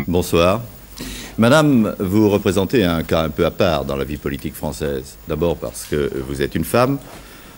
Bonsoir. Madame, vous représentez un cas un peu à part dans la vie politique française. D'abord parce que vous êtes une femme,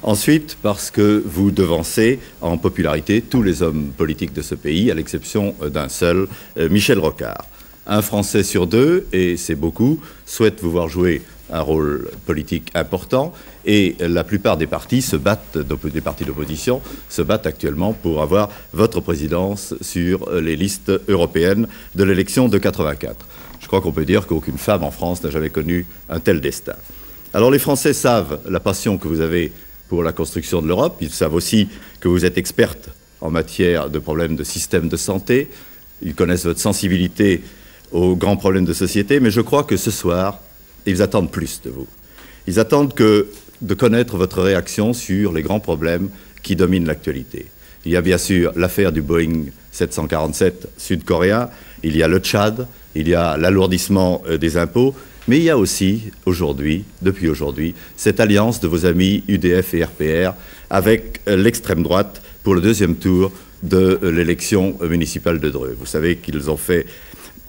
ensuite parce que vous devancez en popularité tous les hommes politiques de ce pays, à l'exception d'un seul, Michel Rocard. Un Français sur deux, et c'est beaucoup, souhaite vous voir jouer un rôle politique important, et la plupart des partis se battent, des partis d'opposition, se battent actuellement pour avoir votre présidence sur les listes européennes de l'élection de 84. Je crois qu'on peut dire qu'aucune femme en France n'a jamais connu un tel destin. Alors les Français savent la passion que vous avez pour la construction de l'Europe, ils savent aussi que vous êtes experte en matière de problèmes de système de santé, ils connaissent votre sensibilité aux grands problèmes de société, mais je crois que ce soir, ils attendent plus de vous. Ils attendent de connaître votre réaction sur les grands problèmes qui dominent l'actualité. Il y a bien sûr l'affaire du Boeing 747 sud-coréen, il y a le Tchad, il y a l'alourdissement des impôts, mais il y a aussi aujourd'hui, depuis aujourd'hui, cette alliance de vos amis UDF et RPR avec l'extrême droite pour le deuxième tour de l'élection municipale de Dreux. Vous savez qu'ils ont fait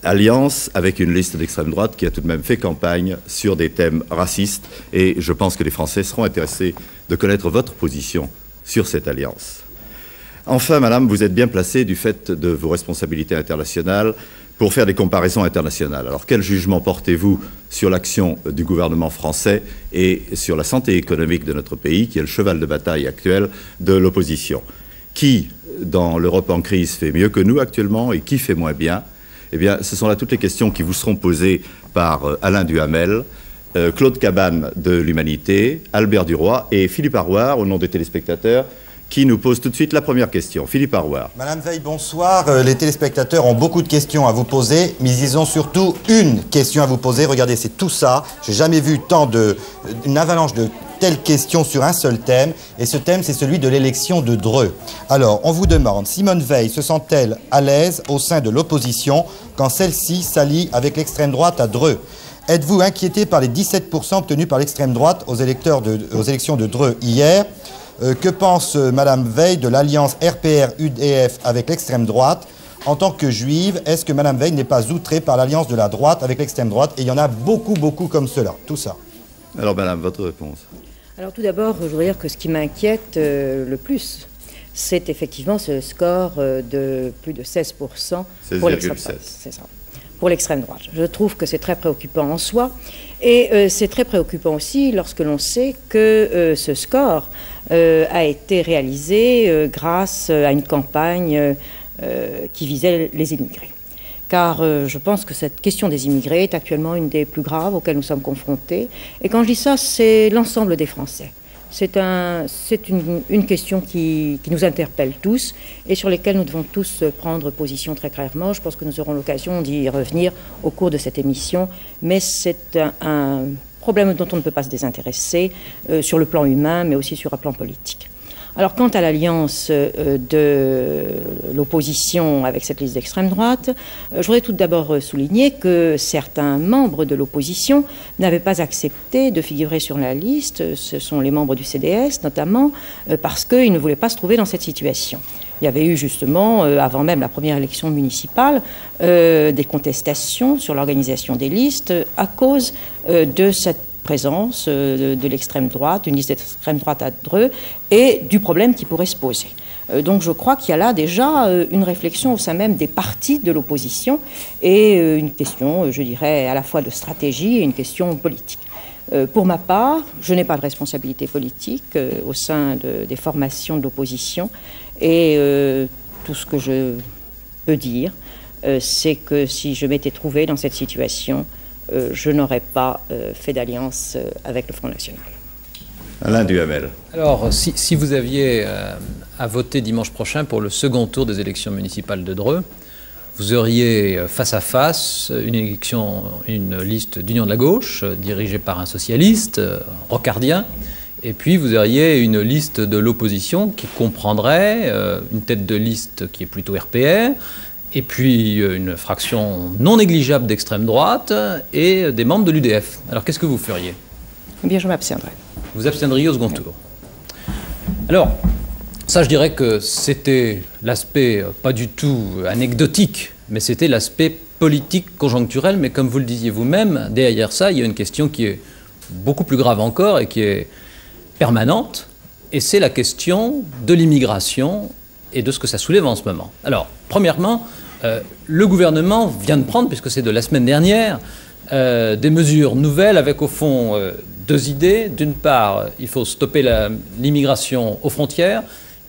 alliance avec une liste d'extrême droite qui a tout de même fait campagne sur des thèmes racistes et je pense que les Français seront intéressés de connaître votre position sur cette alliance. Enfin, madame, vous êtes bien placée du fait de vos responsabilités internationales pour faire des comparaisons internationales. Alors, quel jugement portez-vous sur l'action du gouvernement français et sur la santé économique de notre pays, qui est le cheval de bataille actuel de l'opposition? Qui, dans l'Europe en crise, fait mieux que nous actuellement et qui fait moins bien? Eh bien, ce sont là toutes les questions qui vous seront posées par Alain Duhamel, Claude Cabane de l'Humanité, Albert Duroy et Philippe Arrouard, au nom des téléspectateurs, qui nous pose tout de suite la première question. Philippe Arrouard. Madame Veil, bonsoir. Les téléspectateurs ont beaucoup de questions à vous poser, mais ils ont surtout une question à vous poser. Regardez, c'est tout ça. J'ai jamais vu une avalanche de telles questions sur un seul thème. Et ce thème, c'est celui de l'élection de Dreux. Alors, on vous demande, Simone Veil se sent-elle à l'aise au sein de l'opposition quand celle-ci s'allie avec l'extrême droite à Dreux? Êtes-vous inquiété par les 17% obtenus par l'extrême droite aux élections de Dreux hier? Que pense Madame Veil de l'alliance RPR-UDF avec l'extrême droite? En tant que juive, est-ce que Madame Veil n'est pas outrée par l'alliance de la droite avec l'extrême droite? Et il y en a beaucoup, beaucoup comme cela, tout ça. Alors, madame, votre réponse. Alors, tout d'abord, je voudrais dire que ce qui m'inquiète le plus, c'est effectivement ce score de plus de 16% pour l'extrême droite. C'est ça. Pour l'extrême droite. Je trouve que c'est très préoccupant en soi. Et c'est très préoccupant aussi lorsque l'on sait que ce score a été réalisé grâce à une campagne qui visait les immigrés. Car je pense que cette question des immigrés est actuellement une des plus graves auxquelles nous sommes confrontés. Et quand je dis ça, c'est l'ensemble des Français. C'est une question qui nous interpelle tous et sur lesquelles nous devons tous prendre position très clairement. Je pense que nous aurons l'occasion d'y revenir au cours de cette émission, mais c'est un problème dont on ne peut pas se désintéresser sur le plan humain, mais aussi sur un plan politique. Alors, quant à l'alliance de l'opposition avec cette liste d'extrême droite, je voudrais tout d'abord souligner que certains membres de l'opposition n'avaient pas accepté de figurer sur la liste. Ce sont les membres du CDS, notamment, parce qu'ils ne voulaient pas se trouver dans cette situation. Il y avait eu justement, avant même la première élection municipale, des contestations sur l'organisation des listes à cause de cette présence de l'extrême droite, une liste d'extrême droite à Dreux, et du problème qui pourrait se poser. Donc je crois qu'il y a là déjà une réflexion au sein même des partis de l'opposition et une question, je dirais, à la fois de stratégie et une question politique. Pour ma part, je n'ai pas de responsabilité politique au sein des formations de l'opposition et tout ce que je peux dire, c'est que si je m'étais trouvée dans cette situation, je n'aurais pas fait d'alliance avec le Front National. Alain Duhamel. Alors, si vous aviez à voter dimanche prochain pour le second tour des élections municipales de Dreux, vous auriez face à face une liste d'Union de la gauche, dirigée par un socialiste, rocardien, et puis vous auriez une liste de l'opposition qui comprendrait une tête de liste qui est plutôt RPR, et puis une fraction non négligeable d'extrême droite et des membres de l'UDF. Alors qu'est-ce que vous feriez? Eh bien, je m'abstiendrai. Vous abstiendriez au second tour. Alors, ça je dirais que c'était l'aspect pas du tout anecdotique mais c'était l'aspect politique conjoncturel. Mais comme vous le disiez vous-même, derrière ça, il y a une question qui est beaucoup plus grave encore et qui est permanente, et c'est la question de l'immigration et de ce que ça soulève en ce moment. Alors, premièrement, le gouvernement vient de prendre, puisque c'est de la semaine dernière, des mesures nouvelles avec au fond deux idées. D'une part, il faut stopper l'immigration aux frontières,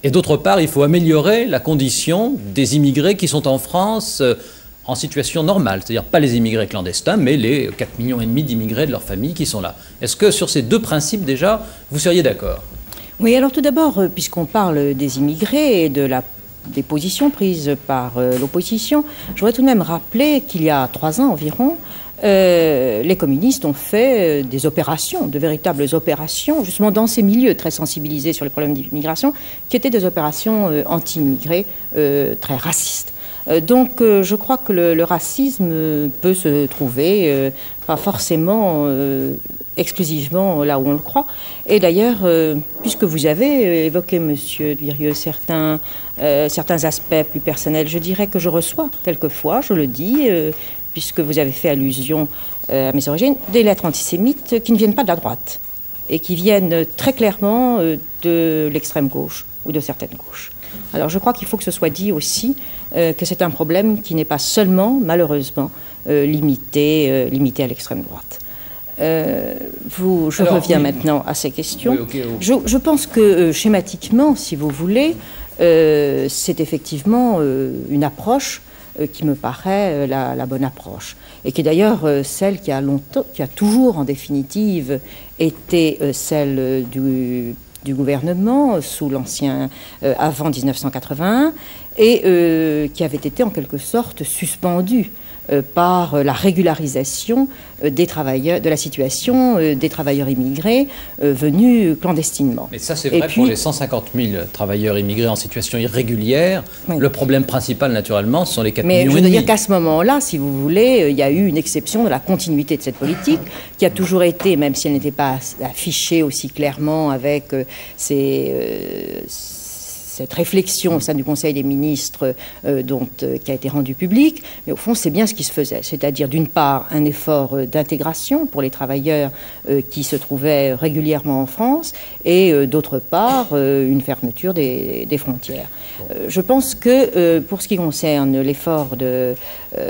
et d'autre part, il faut améliorer la condition des immigrés qui sont en France en situation normale, c'est-à-dire pas les immigrés clandestins, mais les 4,5 millions d'immigrés de leur famille qui sont là. Est-ce que sur ces deux principes déjà, vous seriez d'accord ? Oui, alors tout d'abord, puisqu'on parle des immigrés et des positions prises par l'opposition, je voudrais tout de même rappeler qu'il y a 3 ans environ, les communistes ont fait des opérations, de véritables opérations, justement dans ces milieux très sensibilisés sur les problèmes d'immigration, qui étaient des opérations anti-immigrés très racistes. Donc je crois que le racisme peut se trouver, pas forcément exclusivement là où on le croit. Et d'ailleurs, puisque vous avez évoqué, Monsieur Durieux, certains aspects plus personnels, je dirais que je reçois quelquefois, je le dis, puisque vous avez fait allusion à mes origines, des lettres antisémites qui ne viennent pas de la droite et qui viennent très clairement de l'extrême gauche ou de certaines gauches. Alors je crois qu'il faut que ce soit dit aussi que c'est un problème qui n'est pas seulement, malheureusement, limité à l'extrême droite. Je reviens maintenant à ces questions. Oui, je pense que schématiquement, si vous voulez, c'est effectivement une approche qui me paraît la bonne approche, et qui est d'ailleurs celle qui a toujours en définitive été celle du gouvernement sous l'ancien, avant 1981, et qui avait été en quelque sorte suspendue par la régularisation des travailleurs, de la situation des travailleurs immigrés venus clandestinement. Mais ça, c'est vrai pour les 150 000 travailleurs immigrés en situation irrégulière. Oui. Le problème principal, naturellement, ce sont les 4,5 millions. Mais je veux dire qu'à ce moment-là, si vous voulez, il y a eu une exception de la continuité de cette politique qui a toujours été, même si elle n'était pas affichée aussi clairement avec cette réflexion au sein du Conseil des ministres qui a été rendue publique, mais au fond c'est bien ce qui se faisait, c'est-à-dire d'une part un effort d'intégration pour les travailleurs qui se trouvaient régulièrement en France, et d'autre part une fermeture des frontières. Je pense que pour ce qui concerne l'effort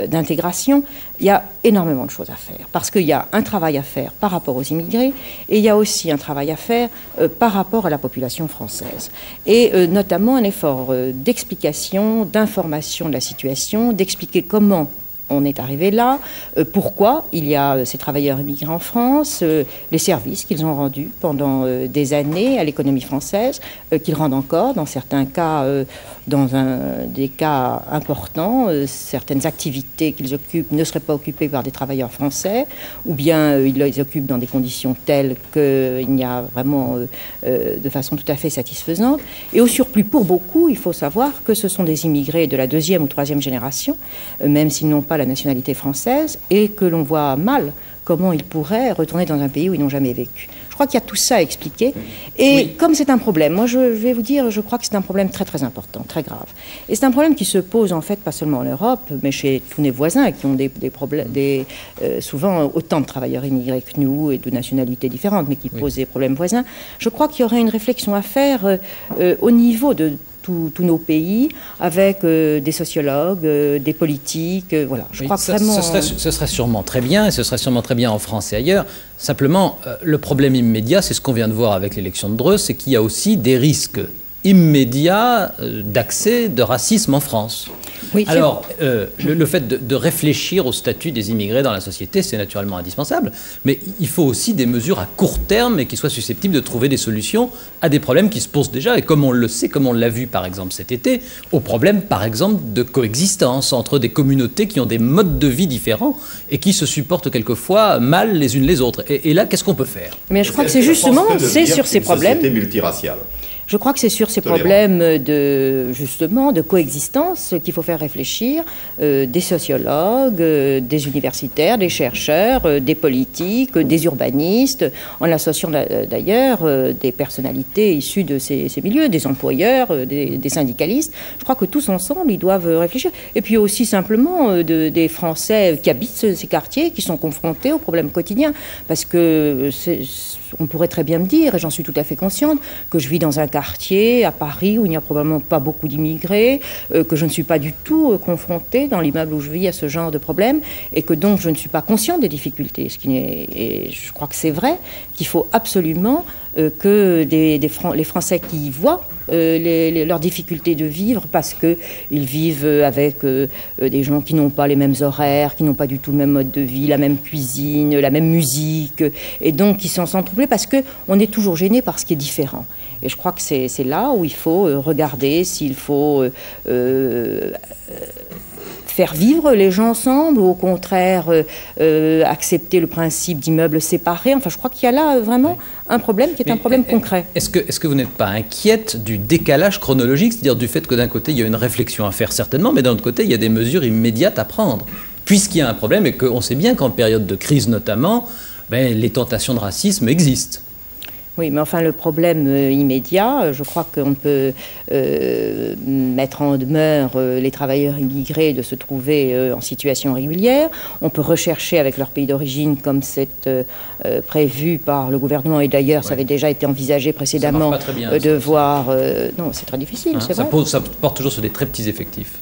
d'intégration, il y a énormément de choses à faire, parce qu'il y a un travail à faire par rapport aux immigrés, et il y a aussi un travail à faire par rapport à la population française, et notamment un effort d'explication, d'information de la situation, d'expliquer comment on est arrivé là, pourquoi il y a ces travailleurs immigrés en France, les services qu'ils ont rendus pendant des années à l'économie française, qu'ils rendent encore dans certains cas, dans des cas importants, certaines activités qu'ils occupent ne seraient pas occupées par des travailleurs français, ou bien ils les occupent dans des conditions telles qu'il n'y a vraiment de façon tout à fait satisfaisante. Et au surplus, pour beaucoup, il faut savoir que ce sont des immigrés de la 2e ou 3e génération, même s'ils n'ont pas la nationalité française, et que l'on voit mal comment ils pourraient retourner dans un pays où ils n'ont jamais vécu. Je crois qu'il y a tout ça à expliquer. Et oui, comme c'est un problème, moi je vais vous dire, je crois que c'est un problème très très important, très grave. Et c'est un problème qui se pose en fait pas seulement en Europe, mais chez tous nos voisins qui ont des problèmes, souvent autant de travailleurs immigrés que nous et de nationalités différentes, mais qui posent des problèmes voisins. Je crois qu'il y aurait une réflexion à faire au niveau de tous nos pays, avec des sociologues, des politiques, voilà. Je crois que vraiment... Ce serait sûrement très bien, et ce serait sûrement très bien en France et ailleurs. Simplement, le problème immédiat, c'est ce qu'on vient de voir avec l'élection de Dreux, c'est qu'il y a aussi des risques immédiats d'accès de racisme en France. Oui, alors, le fait de réfléchir au statut des immigrés dans la société, c'est naturellement indispensable, mais il faut aussi des mesures à court terme et qui soient susceptibles de trouver des solutions à des problèmes qui se posent déjà, et comme on le sait, comme on l'a vu par exemple cet été, aux problèmes par exemple de coexistence entre des communautés qui ont des modes de vie différents et qui se supportent quelquefois mal les unes les autres. Et là, qu'est-ce qu'on peut faire ? Mais je crois que c'est justement, c'est sur ces problèmes... Société multiraciale. Je crois que c'est sur ces problèmes de coexistence qu'il faut faire réfléchir des sociologues, des universitaires, des chercheurs, des politiques, des urbanistes, en associant d'ailleurs des personnalités issues de ces milieux, des employeurs, des syndicalistes. Je crois que tous ensemble, ils doivent réfléchir. Et puis aussi simplement des Français qui habitent ces quartiers, qui sont confrontés aux problèmes quotidiens. Parce que on pourrait très bien me dire, et j'en suis tout à fait consciente, que je vis dans un quartier à Paris où il n'y a probablement pas beaucoup d'immigrés, que je ne suis pas du tout confrontée dans l'immeuble où je vis à ce genre de problème, et que donc je ne suis pas consciente des difficultés. Et je crois que c'est vrai qu'il faut absolument que les Français qui voient leurs difficultés de vivre parce qu'ils vivent avec des gens qui n'ont pas les mêmes horaires, qui n'ont pas du tout le même mode de vie, la même cuisine, la même musique, et donc qui s'en sentent troublés parce qu'on est toujours gêné par ce qui est différent. Et je crois que c'est là où il faut regarder s'il faut faire vivre les gens ensemble ou au contraire accepter le principe d'immeubles séparés. Enfin, je crois qu'il y a là vraiment un problème qui est un problème concret. Est-ce que vous n'êtes pas inquiète du décalage chronologique, c'est-à-dire du fait que d'un côté, il y a une réflexion à faire certainement, mais d'un autre côté, il y a des mesures immédiates à prendre, puisqu'il y a un problème et qu'on sait bien qu'en période de crise notamment, les tentations de racisme existent. Oui, mais enfin, le problème immédiat, je crois qu'on peut mettre en demeure les travailleurs immigrés de se trouver en situation régulière. On peut rechercher avec leur pays d'origine, comme c'est prévu par le gouvernement, et d'ailleurs, ça avait déjà été envisagé précédemment, de voir... non, c'est très difficile, c'est vrai. Ça porte toujours sur des très petits effectifs.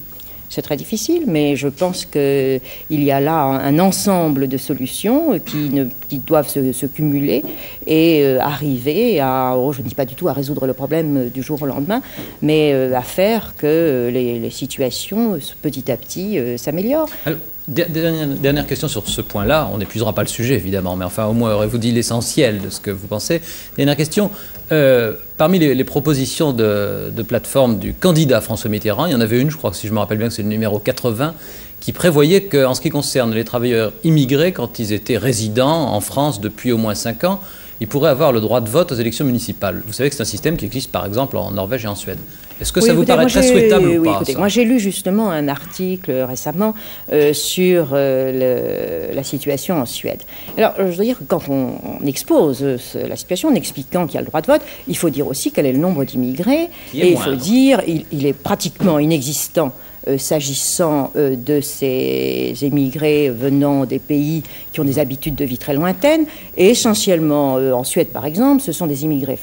C'est très difficile, mais je pense qu'il y a là un ensemble de solutions qui doivent se cumuler et arriver à, je ne dis pas du tout à résoudre le problème du jour au lendemain, mais à faire que les situations, petit à petit, s'améliorent. Alors, dernière question sur ce point-là, on n'épuisera pas le sujet évidemment, mais enfin au moins aurez-vous dit l'essentiel de ce que vous pensez. Dernière question, parmi les propositions de plateforme du candidat François Mitterrand, il y en avait une, je crois que si je me rappelle bien que c'est le numéro 80, qui prévoyait qu'en ce qui concerne les travailleurs immigrés, quand ils étaient résidents en France depuis au moins 5 ans, ils pourraient avoir le droit de vote aux élections municipales. Vous savez que c'est un système qui existe par exemple en Norvège et en Suède. Est-ce que ça vous paraît très souhaitable ou pas? Écoutez, moi j'ai lu justement un article récemment sur la situation en Suède. Alors je veux dire que quand on expose la situation en expliquant qu'il y a le droit de vote, il faut dire aussi quel est le nombre d'immigrés, et il faut dire il est pratiquement inexistant s'agissant de ces émigrés venant des pays qui ont des habitudes de vie très lointaines, et essentiellement en Suède par exemple, ce sont des immigrés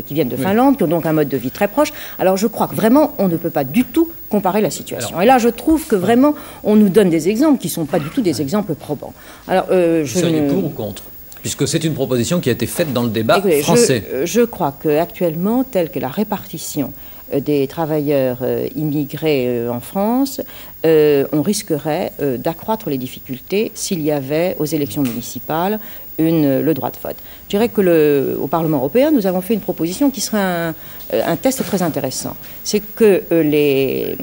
qui viennent de Finlande, qui ont donc un mode de vie très proche. Alors je crois que vraiment on ne peut pas du tout comparer la situation. Et là je trouve que vraiment on nous donne des exemples qui ne sont pas du tout des exemples probants. Alors, vous seriez pour ou contre ? Puisque c'est une proposition qui a été faite dans le débat français. Je crois qu'actuellement, telle que la répartition des travailleurs immigrés en France, on risquerait d'accroître les difficultés s'il y avait aux élections municipales le droit de vote. Je dirais qu'au Parlement européen, nous avons fait une proposition qui serait un test très intéressant. C'est que les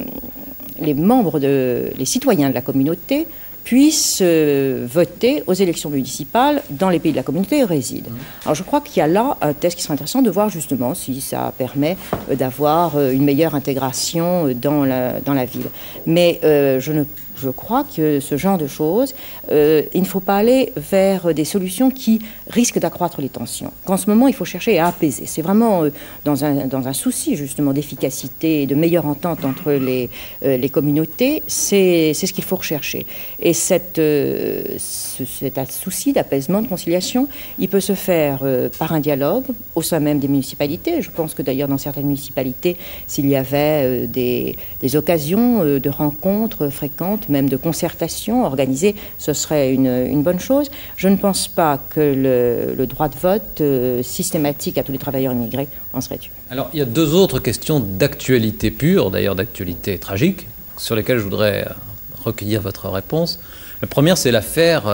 citoyens de la communauté puissent voter aux élections municipales dans les pays de la communauté où ils résident. Alors je crois qu'il y a là un test qui serait intéressant de voir justement si ça permet d'avoir une meilleure intégration dans la ville. Mais je crois que ce genre de choses, il ne faut pas aller vers des solutions qui risquent d'accroître les tensions. Qu'en ce moment, il faut chercher à apaiser. C'est vraiment dans un souci justement d'efficacité et de meilleure entente entre les communautés, c'est ce qu'il faut rechercher. Et cet souci d'apaisement, de conciliation, il peut se faire par un dialogue au sein même des municipalités. Je pense que d'ailleurs dans certaines municipalités, s'il y avait des occasions de rencontres fréquentes, même de concertation organisée, ce serait une bonne chose. Je ne pense pas que le droit de vote systématique à tous les travailleurs immigrés en serait dû. Alors, il y a 2 autres questions d'actualité pure, d'ailleurs d'actualité tragique, sur lesquelles je voudrais recueillir votre réponse. La première, c'est l'affaire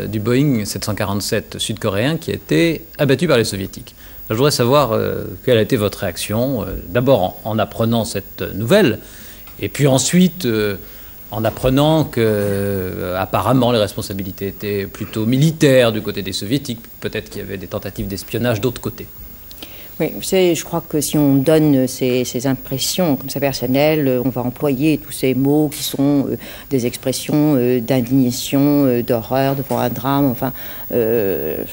du Boeing 747 sud-coréen qui a été abattu par les soviétiques. Je voudrais savoir quelle a été votre réaction, d'abord en apprenant cette nouvelle, et puis ensuite en apprenant que apparemment les responsabilités étaient plutôt militaires du côté des soviétiques, peut-être qu'il y avait des tentatives d'espionnage d'autre côté. Oui, vous savez, je crois que si on donne ces impressions comme ça personnelles, on va employer tous ces mots qui sont des expressions d'indignation, d'horreur devant un drame. Enfin,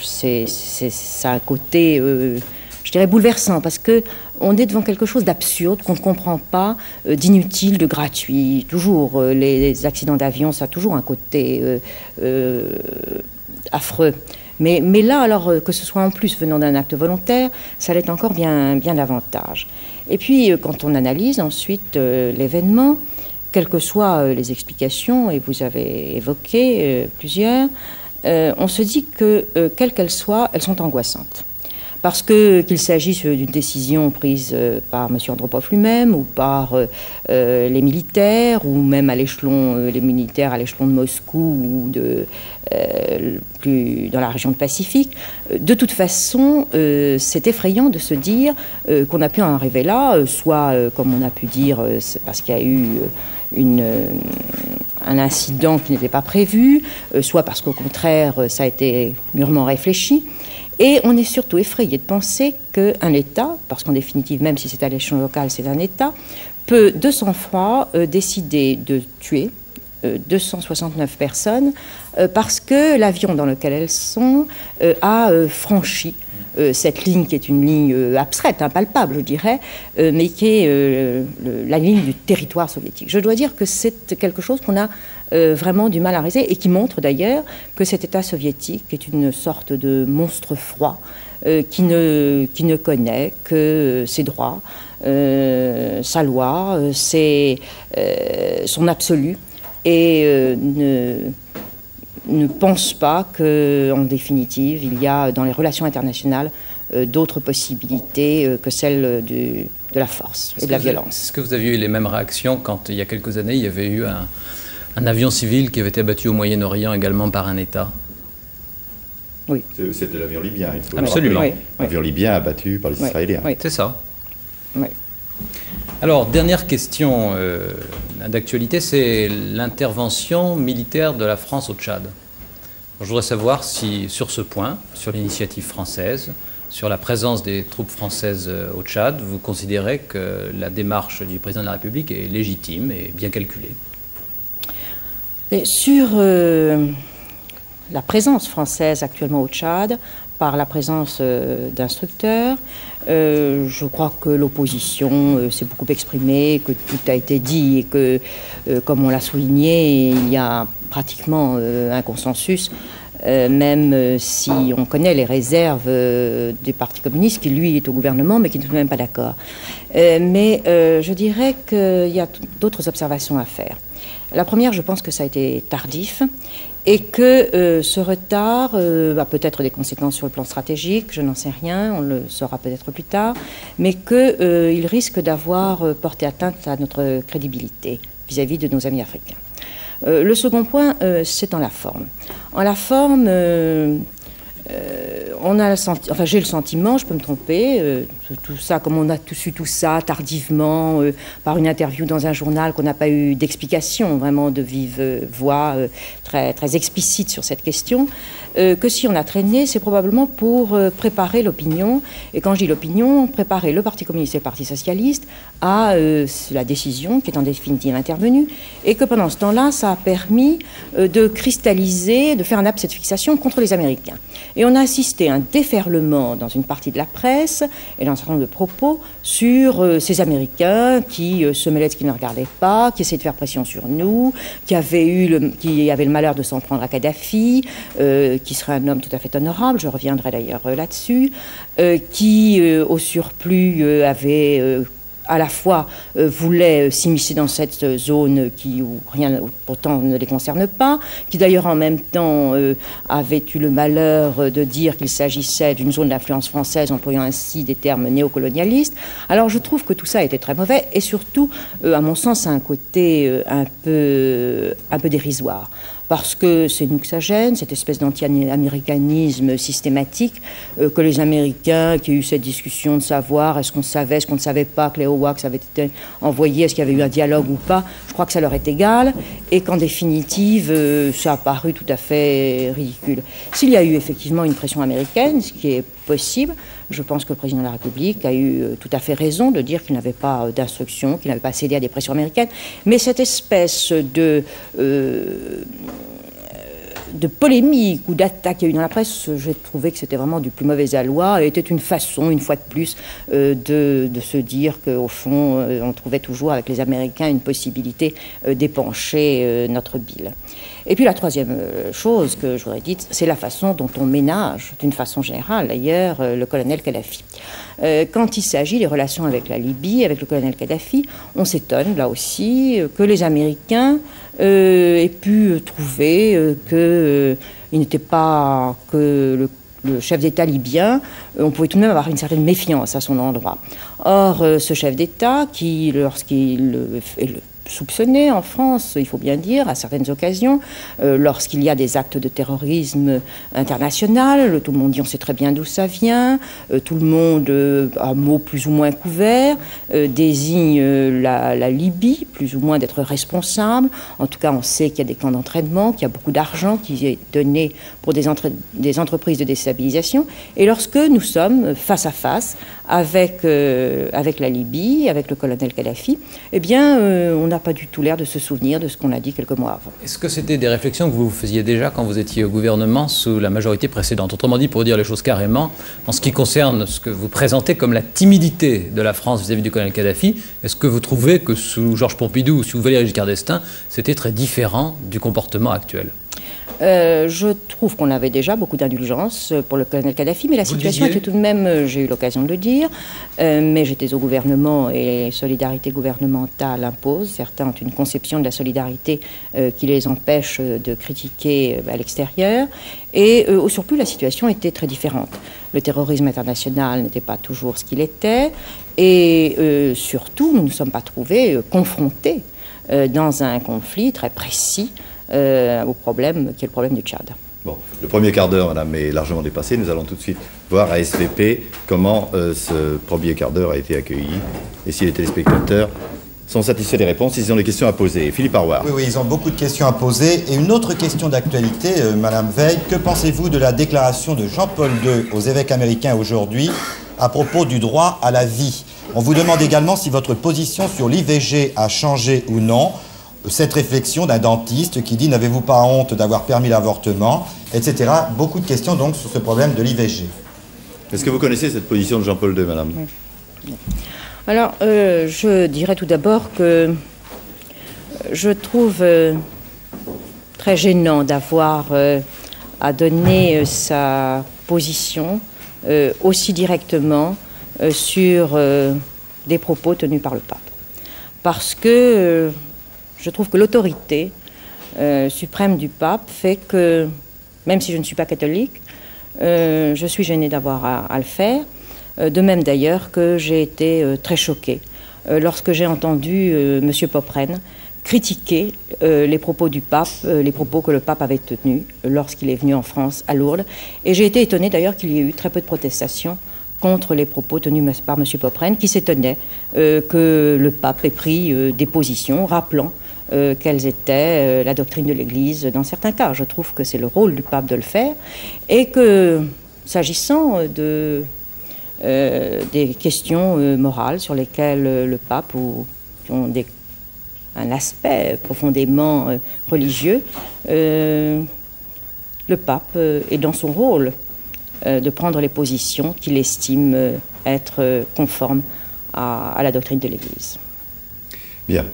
ça a un côté, je dirais, bouleversant, parce que on est devant quelque chose d'absurde, qu'on ne comprend pas, d'inutile, de gratuit. Toujours, les accidents d'avion, ça a toujours un côté affreux. Mais là, alors, que ce soit en plus venant d'un acte volontaire, ça l'est encore bien davantage. Et puis, quand on analyse ensuite l'événement, quelles que soient les explications, et vous avez évoqué plusieurs, on se dit que, quelles qu'elles soient, elles sont angoissantes. Parce qu'il s'agisse d'une décision prise par M. Andropov lui-même, ou par les militaires, ou même à l'échelon, les militaires à l'échelon de Moscou, ou plus dans la région du Pacifique. De toute façon, c'est effrayant de se dire qu'on a pu en arriver là, soit, comme on a pu dire, parce qu'il y a eu un incident qui n'était pas prévu, soit parce qu'au contraire, ça a été mûrement réfléchi. Et on est surtout effrayé de penser qu'un État, parce qu'en définitive, même si c'est à l'échelon local, c'est un État, peut de sang-froid décider de tuer 269 personnes parce que l'avion dans lequel elles sont a franchi cette ligne qui est une ligne abstraite, impalpable, je dirais, mais qui est la ligne du territoire soviétique. Je dois dire que c'est quelque chose qu'on a vraiment du mal à réaliser et qui montre d'ailleurs que cet État soviétique est une sorte de monstre froid qui ne connaît que ses droits, sa loi, son absolu, et ne pense pas qu'en définitive, il y a dans les relations internationales d'autres possibilités que celles de la force et de la violence. Est-ce que vous aviez eu les mêmes réactions quand, il y a quelques années, il y avait eu un avion civil qui avait été abattu au Moyen-Orient également par un État? Oui. C'était l'avion libyen, il faut absolument. le rappeler. L'avion libyen abattu par les Israéliens. Oui. C'est ça. Oui. Alors, dernière question d'actualité, c'est l'intervention militaire de la France au Tchad. Je voudrais savoir si, sur ce point, sur l'initiative française, sur la présence des troupes françaises au Tchad, vous considérez que la démarche du président de la République est légitime et bien calculée? Et sur la présence française actuellement au Tchad, par la présence d'instructeurs, je crois que l'opposition s'est beaucoup exprimée, que tout a été dit et que, comme on l'a souligné, il y a pratiquement un consensus, même si on connaît les réserves du Parti communiste, qui lui est au gouvernement, mais qui n'est tout de même pas d'accord. Mais je dirais qu'il y a d'autres observations à faire. La première, je pense que ça a été tardif et que ce retard a peut-être des conséquences sur le plan stratégique, je n'en sais rien, on le saura peut-être plus tard, mais qu'il risque d'avoir porté atteinte à notre crédibilité vis-à-vis de nos amis africains. Le second point, c'est en la forme. En la forme, j'ai le sentiment, je peux me tromper, tout ça, comme on a su tout ça tardivement, par une interview dans un journal qu'on n'a pas eu d'explication, vraiment de vive voix, très, très explicite sur cette question, que si on a traîné, c'est probablement pour préparer l'opinion, et quand je dis l'opinion, préparer le Parti communiste et le Parti socialiste à la décision qui est en définitive intervenue, et que pendant ce temps-là, ça a permis de cristalliser, de faire un abcès de fixation contre les Américains. Et on a assisté à un déferlement dans une partie de la presse et dans un certain nombre de propos sur ces Américains qui se mêlaient de ce qu'ils ne regardaient pas, qui essayaient de faire pression sur nous, qui avaient le malheur de s'en prendre à Kadhafi, qui serait un homme tout à fait honorable, je reviendrai d'ailleurs là-dessus, qui au surplus avait à la fois voulait s'immiscer dans cette zone où rien pourtant ne les concerne pas, qui d'ailleurs en même temps avait eu le malheur de dire qu'il s'agissait d'une zone d'influence française, employant ainsi des termes néocolonialistes. Alors je trouve que tout ça a été très mauvais et surtout, à mon sens, a un côté un peu dérisoire. parce que c'est nous que ça gêne, cette espèce d'anti-américanisme systématique, que les Américains, qui ont eu cette discussion de savoir est-ce qu'on savait, est-ce qu'on ne savait pas que les AWACS avaient été envoyés, est-ce qu'il y avait eu un dialogue ou pas, je crois que ça leur est égal, et qu'en définitive, ça a paru tout à fait ridicule. S'il y a eu effectivement une pression américaine, ce qui est possible, je pense que le président de la République a eu tout à fait raison de dire qu'il n'avait pas d'instruction, qu'il n'avait pas cédé à des pressions américaines, mais cette espèce de polémique ou d'attaque qu'il y a eu dans la presse, j'ai trouvé que c'était vraiment du plus mauvais aloi et était une façon, une fois de plus, de se dire qu'au fond, on trouvait toujours avec les Américains une possibilité d'épancher notre bile. Et puis la troisième chose que je voudrais dire, c'est la façon dont on ménage, d'une façon générale d'ailleurs, le colonel Kadhafi. Quand il s'agit des relations avec la Libye, avec le colonel Kadhafi, on s'étonne là aussi que les Américains aient pu trouver qu'il n'était pas que le chef d'État libyen, on pouvait tout de même avoir une certaine méfiance à son endroit. Or, ce chef d'État, qui, lorsqu'il est soupçonné en France, il faut bien dire, à certaines occasions, lorsqu'il y a des actes de terrorisme international, tout le monde dit on sait très bien d'où ça vient, tout le monde, à mots plus ou moins couverts, désigne la Libye, plus ou moins d'être responsable. En tout cas, on sait qu'il y a des camps d'entraînement, qu'il y a beaucoup d'argent qui est donné pour des entreprises de déstabilisation. Et lorsque nous sommes face à face avec la Libye, avec le colonel Kadhafi, eh bien, on n'a pas du tout l'air de se souvenir de ce qu'on a dit quelques mois avant. Est-ce que c'était des réflexions que vous faisiez déjà quand vous étiez au gouvernement sous la majorité précédente? Autrement dit, pour dire les choses carrément, en ce qui concerne ce que vous présentez comme la timidité de la France vis-à-vis du colonel Kadhafi, est-ce que vous trouvez que sous Georges Pompidou ou sous Valéry Giscard d'Estaing, c'était très différent du comportement actuel? Je trouve qu'on avait déjà beaucoup d'indulgence pour le colonel Kadhafi, mais la situation était tout de même, j'ai eu l'occasion de le dire, mais j'étais au gouvernement et solidarité gouvernementale impose. Certains ont une conception de la solidarité qui les empêche de critiquer à l'extérieur. Et au surplus, la situation était très différente. Le terrorisme international n'était pas toujours ce qu'il était. Et surtout, nous ne nous sommes pas trouvés confrontés dans un conflit très précis au problème qui est le problème du Tchad. Bon, le premier quart d'heure, madame, est largement dépassé. Nous allons tout de suite voir à SVP comment ce premier quart d'heure a été accueilli et si les téléspectateurs sont satisfaits des réponses, ils ont des questions à poser. Philippe Arroir. Oui, ils ont beaucoup de questions à poser. Et une autre question d'actualité, madame Veil, que pensez-vous de la déclaration de Jean-Paul II aux évêques américains aujourd'hui à propos du droit à la vie? On vous demande également si votre position sur l'IVG a changé ou non. Cette réflexion d'un dentiste qui dit « N'avez-vous pas honte d'avoir permis l'avortement ?» etc. Beaucoup de questions donc sur ce problème de l'IVG. Est-ce que vous connaissez cette position de Jean-Paul II, madame? Oui. Alors, je dirais tout d'abord que je trouve très gênant d'avoir à donner sa position aussi directement sur des propos tenus par le pape. Parce que je trouve que l'autorité suprême du pape fait que, même si je ne suis pas catholique, je suis gênée d'avoir à le faire. De même d'ailleurs que j'ai été très choquée lorsque j'ai entendu M. Popren critiquer les propos du pape, les propos que le pape avait tenus lorsqu'il est venu en France à Lourdes. Et j'ai été étonnée d'ailleurs qu'il y ait eu très peu de protestations contre les propos tenus par M. Popren, qui s'étonnait que le pape ait pris des positions rappelant quelles étaient la doctrine de l'Église dans certains cas. Je trouve que c'est le rôle du pape de le faire et que, s'agissant des questions morales sur lesquelles le pape ou qui ont un aspect profondément religieux, le pape est dans son rôle de prendre les positions qu'il estime être conformes à la doctrine de l'Église. Bien.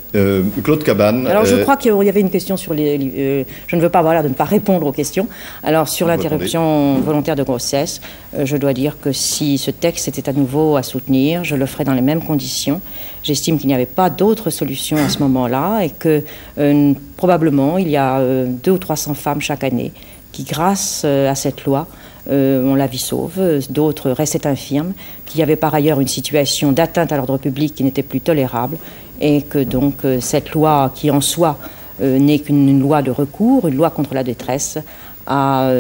Claude Cabane. Alors, je crois qu'il y avait une question sur les... je ne veux pas avoir l'air de ne pas répondre aux questions. Alors, sur l'interruption volontaire de grossesse, je dois dire que si ce texte était à nouveau à soutenir, je le ferai dans les mêmes conditions. J'estime qu'il n'y avait pas d'autre solution à ce moment-là et que probablement, il y a 200 ou 300 femmes chaque année qui, grâce à cette loi, ont la vie sauve, d'autres restaient infirmes, qu'il y avait par ailleurs une situation d'atteinte à l'ordre public qui n'était plus tolérable et que donc cette loi qui en soi n'est qu'une loi de recours, une loi contre la détresse, a,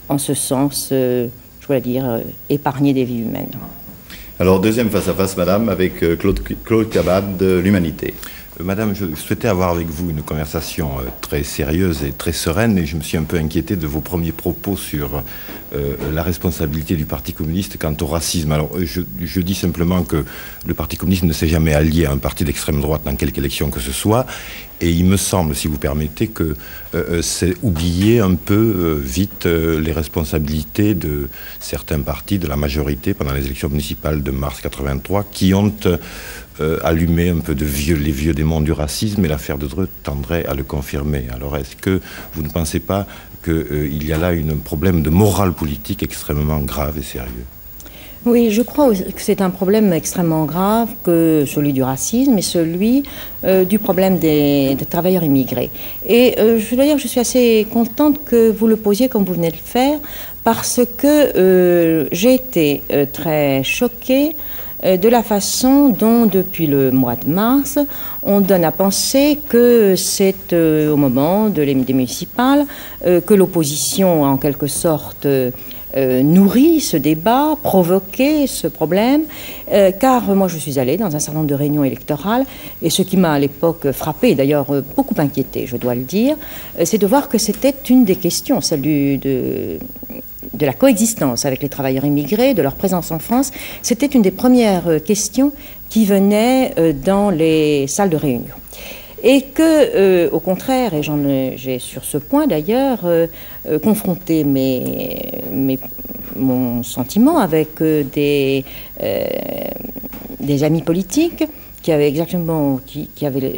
en ce sens, je dois dire, épargné des vies humaines. Alors, deuxième face-à-face, madame, avec Claude Cabane de l'Humanité. Madame, je souhaitais avoir avec vous une conversation très sérieuse et très sereine, et je me suis un peu inquiété de vos premiers propos sur la responsabilité du Parti communiste quant au racisme. Alors, je dis simplement que le Parti communiste ne s'est jamais allié à un parti d'extrême droite dans quelque élection que ce soit, et il me semble, si vous permettez, que c'est oublier un peu vite les responsabilités de certains partis, de la majorité, pendant les élections municipales de mars 83, qui ont allumé un peu les vieux démons du racisme, et l'affaire de Dreux tendrait à le confirmer. Alors, est-ce que vous ne pensez pas qu'il y a là un problème de morale politique extrêmement grave et sérieux? Oui, je crois que c'est un problème extrêmement grave, que celui du racisme et celui du problème des travailleurs immigrés. Et je dois dire que je suis assez contente que vous le posiez comme vous venez de le faire, parce que j'ai été très choquée de la façon dont, depuis le mois de mars, on donne à penser que c'est au moment des municipales que l'opposition, en quelque sorte, nourrit ce débat, provoqué ce problème, car moi je suis allée dans un certain nombre de réunions électorales, et ce qui m'a à l'époque frappée, d'ailleurs beaucoup inquiétée, je dois le dire, c'est de voir que c'était une des questions, celle de la coexistence avec les travailleurs immigrés, de leur présence en France. C'était une des premières questions qui venaient dans les salles de réunion. Et que, au contraire, et j'ai sur ce point d'ailleurs confronté mon sentiment avec des amis politiques qui avaient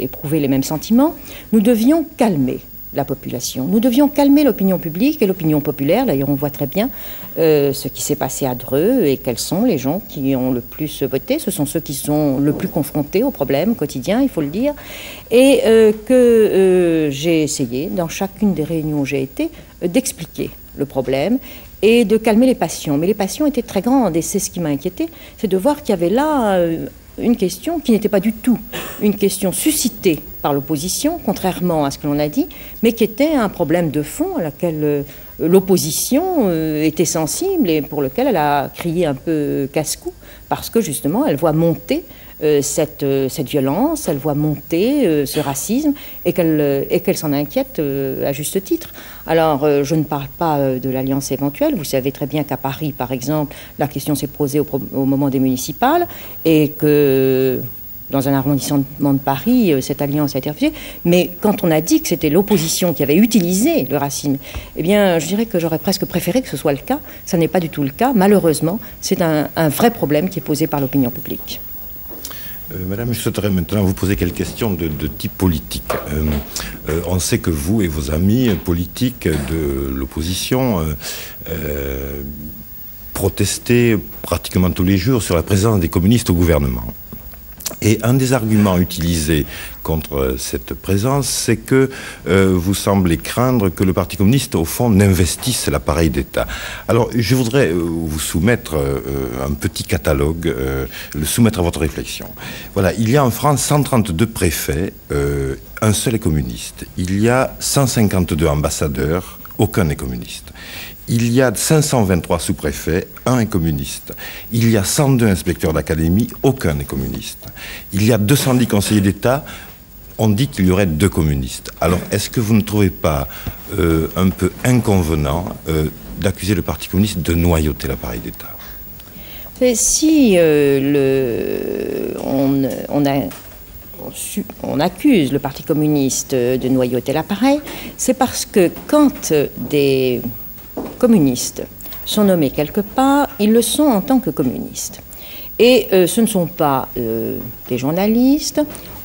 éprouvé les mêmes sentiments, nous devions calmer la population. Nous devions calmer l'opinion publique et l'opinion populaire. D'ailleurs, on voit très bien ce qui s'est passé à Dreux et quels sont les gens qui ont le plus voté. Ce sont ceux qui sont le plus confrontés aux problèmes quotidiens, il faut le dire. Et que j'ai essayé, dans chacune des réunions où j'ai été, d'expliquer le problème et de calmer les passions. Mais les passions étaient très grandes, et c'est ce qui m'a inquiétée, c'est de voir qu'il y avait là une question qui n'était pas du tout une question suscitée par l'opposition, contrairement à ce que l'on a dit, mais qui était un problème de fond à laquelle l'opposition était sensible et pour lequel elle a crié un peu casse-cou, parce que justement elle voit monter cette violence, elle voit monter ce racisme, et qu'elle s'en inquiète à juste titre. Alors, je ne parle pas de l'alliance éventuelle. Vous savez très bien qu'à Paris, par exemple, la question s'est posée au moment des municipales, et que dans un arrondissement de Paris, cette alliance a été refusée. Mais quand on a dit que c'était l'opposition qui avait utilisé le racisme, eh bien, je dirais que j'aurais presque préféré que ce soit le cas. Ça n'est pas du tout le cas. Malheureusement, c'est un vrai problème qui est posé par l'opinion publique. Madame, je souhaiterais maintenant vous poser quelques questions de type politique. On sait que vous et vos amis politiques de l'opposition protestez pratiquement tous les jours sur la présence des communistes au gouvernement. Et un des arguments utilisés contre cette présence, c'est que vous semblez craindre que le Parti communiste, au fond, n'investisse l'appareil d'État. Alors, je voudrais vous soumettre un petit catalogue, le soumettre à votre réflexion. Voilà, il y a en France 132 préfets, un seul est communiste. Il y a 152 ambassadeurs, aucun n'est communiste. Il y a 523 sous-préfets, un est communiste. Il y a 102 inspecteurs d'académie, aucun n'est communiste. Il y a 210 conseillers d'État, on dit qu'il y aurait 2 communistes. Alors, est-ce que vous ne trouvez pas un peu inconvenant d'accuser le Parti communiste de noyauter l'appareil d'État? Si on accuse le Parti communiste de noyauter l'appareil, c'est parce que quand des communistes sont nommés quelque part, ils le sont en tant que communistes. Et ce ne sont pas des journalistes,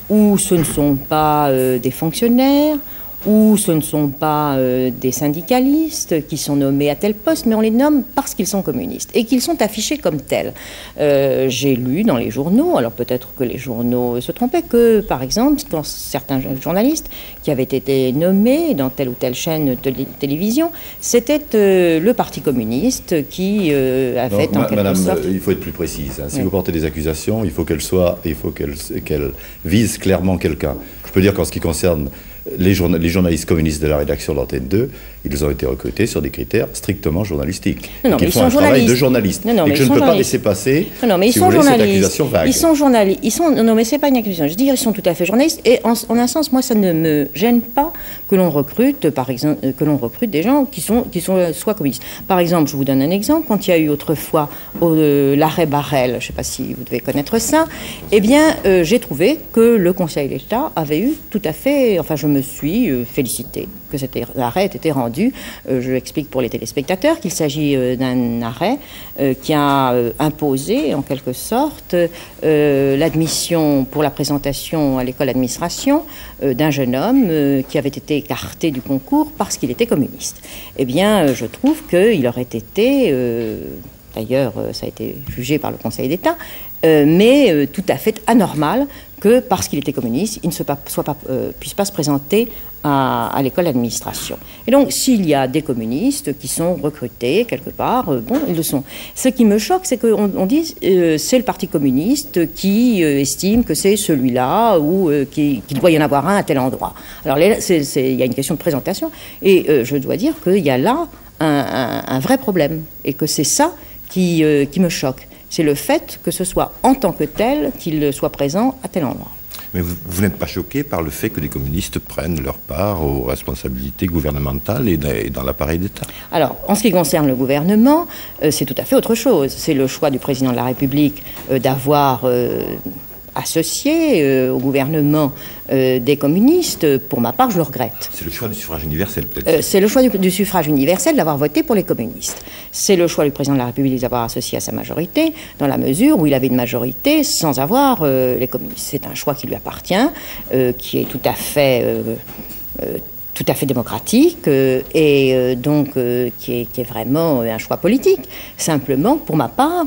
ou ce ne sont pas des fonctionnaires, ou ce ne sont pas des syndicalistes qui sont nommés à tel poste, mais on les nomme parce qu'ils sont communistes et qu'ils sont affichés comme tels. J'ai lu dans les journaux, alors peut-être que les journaux se trompaient, que par exemple, quand certains journalistes qui avaient été nommés dans telle ou telle chaîne de télévision, c'était le Parti communiste qui avait en quelque sorte... il faut être plus précise. Hein. Si vous portez des accusations, il faut qu'elles visent clairement quelqu'un. Je peux dire qu'en ce qui concerne les journalistes communistes de la rédaction d'Antenne 2, ils ont été recrutés sur des critères strictement journalistiques. Non, mais ils font un travail de journaliste. Et que je ne peux pas laisser passer, mais ils si sont vous voulez, cette journalistes. accusation vague. Ils sont journalistes. Non, mais c'est pas une accusation. Je veux dire, ils sont tout à fait journalistes. Et en un sens, moi, ça ne me gêne pas que l'on recrute, par exemple, des gens qui sont soit communistes. Par exemple, je vous donne un exemple. Quand il y a eu autrefois l'arrêt Barrel, je ne sais pas si vous devez connaître ça, eh bien, j'ai trouvé que le Conseil d'État avait eu tout à fait... Enfin, je me suis félicité que cet arrêt ait été rendu. Je explique pour les téléspectateurs qu'il s'agit d'un arrêt qui a imposé, en quelque sorte, l'admission pour la présentation à l'école d'administration d'un jeune homme qui avait été écarté du concours parce qu'il était communiste. Eh bien, je trouve qu'il aurait été... D'ailleurs, ça a été jugé par le Conseil d'État, mais tout à fait anormal que, parce qu'il était communiste, il ne puisse pas se présenter à l'école d'administration. Et donc, s'il y a des communistes qui sont recrutés quelque part, bon, ils le sont. Ce qui me choque, c'est qu'on dit c'est le Parti communiste qui estime que c'est celui-là ou qu'il doit y en avoir un à tel endroit. Alors, il y a une question de présentation, et je dois dire qu'il y a là un vrai problème, et que c'est ça qui me choque. C'est le fait que ce soit en tant que tel qu'il soit présent à tel endroit. Mais vous n'êtes pas choqué par le fait que les communistes prennent leur part aux responsabilités gouvernementales et dans l'appareil d'État? Alors, en ce qui concerne le gouvernement, c'est tout à fait autre chose. C'est le choix du président de la République d'avoir associé au gouvernement des communistes. Pour ma part, je le regrette. C'est le choix du suffrage universel, peut-être? C'est le choix du suffrage universel d'avoir voté pour les communistes. C'est le choix du président de la République d'avoir associé à sa majorité, dans la mesure où il avait une majorité sans avoir les communistes. C'est un choix qui lui appartient, qui est tout à fait démocratique et donc qui est vraiment un choix politique. Simplement, pour ma part,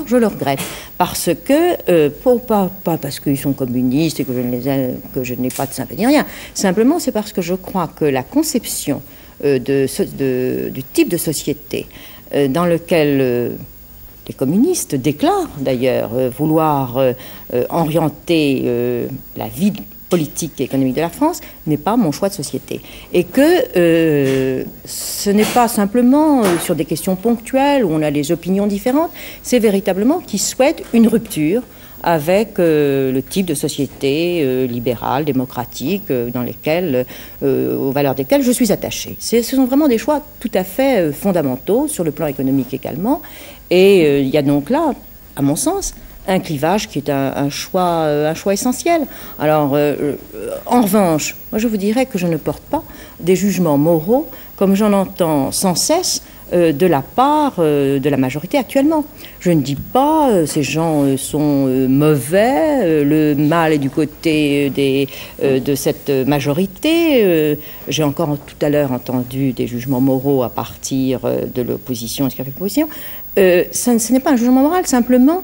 je le regrette. Parce que, pas parce qu'ils sont communistes et que je n'ai pas de sympathie, rien. Simplement, c'est parce que je crois que la conception du type de société dans lequel les communistes déclarent d'ailleurs vouloir orienter la vie politique et économique de la France n'est pas mon choix de société. Et que ce n'est pas simplement sur des questions ponctuelles où on a des opinions différentes, c'est véritablement qu'ils souhaitent une rupture avec le type de société libérale, démocratique, aux valeurs desquelles je suis attachée. Ce sont vraiment des choix tout à fait fondamentaux, sur le plan économique également. Et il y a donc là, à mon sens, un clivage qui est un choix essentiel. Alors, en revanche, moi je vous dirais que je ne porte pas des jugements moraux comme j'en entends sans cesse de la part de la majorité actuellement. Je ne dis pas ces gens sont mauvais, le mal est du côté de cette majorité. J'ai encore tout à l'heure entendu des jugements moraux à partir de l'opposition et ce qu'a fait l'opposition. Ce n'est pas un jugement moral, simplement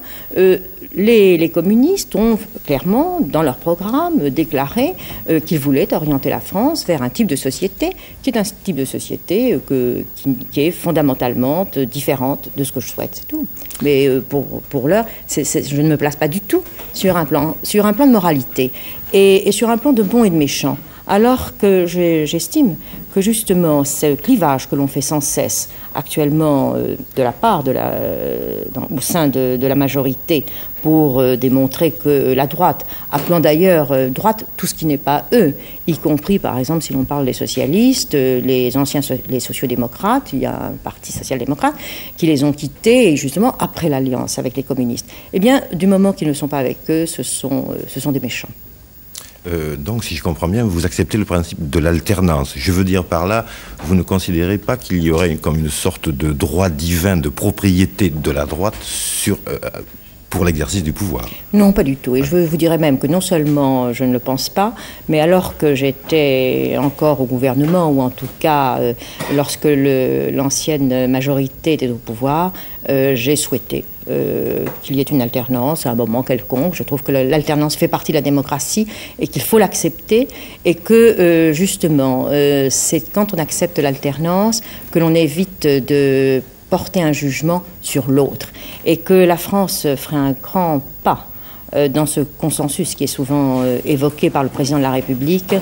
les communistes ont clairement dans leur programme déclaré qu'ils voulaient orienter la France vers un type de société qui est un type de société qui est fondamentalement différente de ce que je souhaite, c'est tout. Mais pour l'heure, je ne me place pas du tout sur un plan de moralité et sur un plan de bon et de méchant. Alors que j'estime que justement ce clivage que l'on fait sans cesse actuellement de la part au sein de la majorité pour démontrer que la droite, appelant d'ailleurs droite tout ce qui n'est pas eux, y compris par exemple si l'on parle des socialistes, les sociodémocrates, il y a un parti social-démocrate qui les ont quittés justement après l'alliance avec les communistes. Eh bien, du moment qu'ils ne sont pas avec eux, ce sont des méchants. Donc, si je comprends bien, vous acceptez le principe de l'alternance. Je veux dire par là, vous ne considérez pas qu'il y aurait comme une sorte de droit divin, de propriété de la droite pour l'exercice du pouvoir? Non, pas du tout. Et je vous dirais même que non seulement je ne le pense pas, mais alors que j'étais encore au gouvernement, ou en tout cas lorsque l'ancienne majorité était au pouvoir, j'ai souhaité qu'il y ait une alternance à un moment quelconque. Je trouve que l'alternance fait partie de la démocratie et qu'il faut l'accepter, et que justement c'est quand on accepte l'alternance que l'on évite de porter un jugement sur l'autre, et que la France ferait un grand pas dans ce consensus qui est souvent évoqué par le président de la République,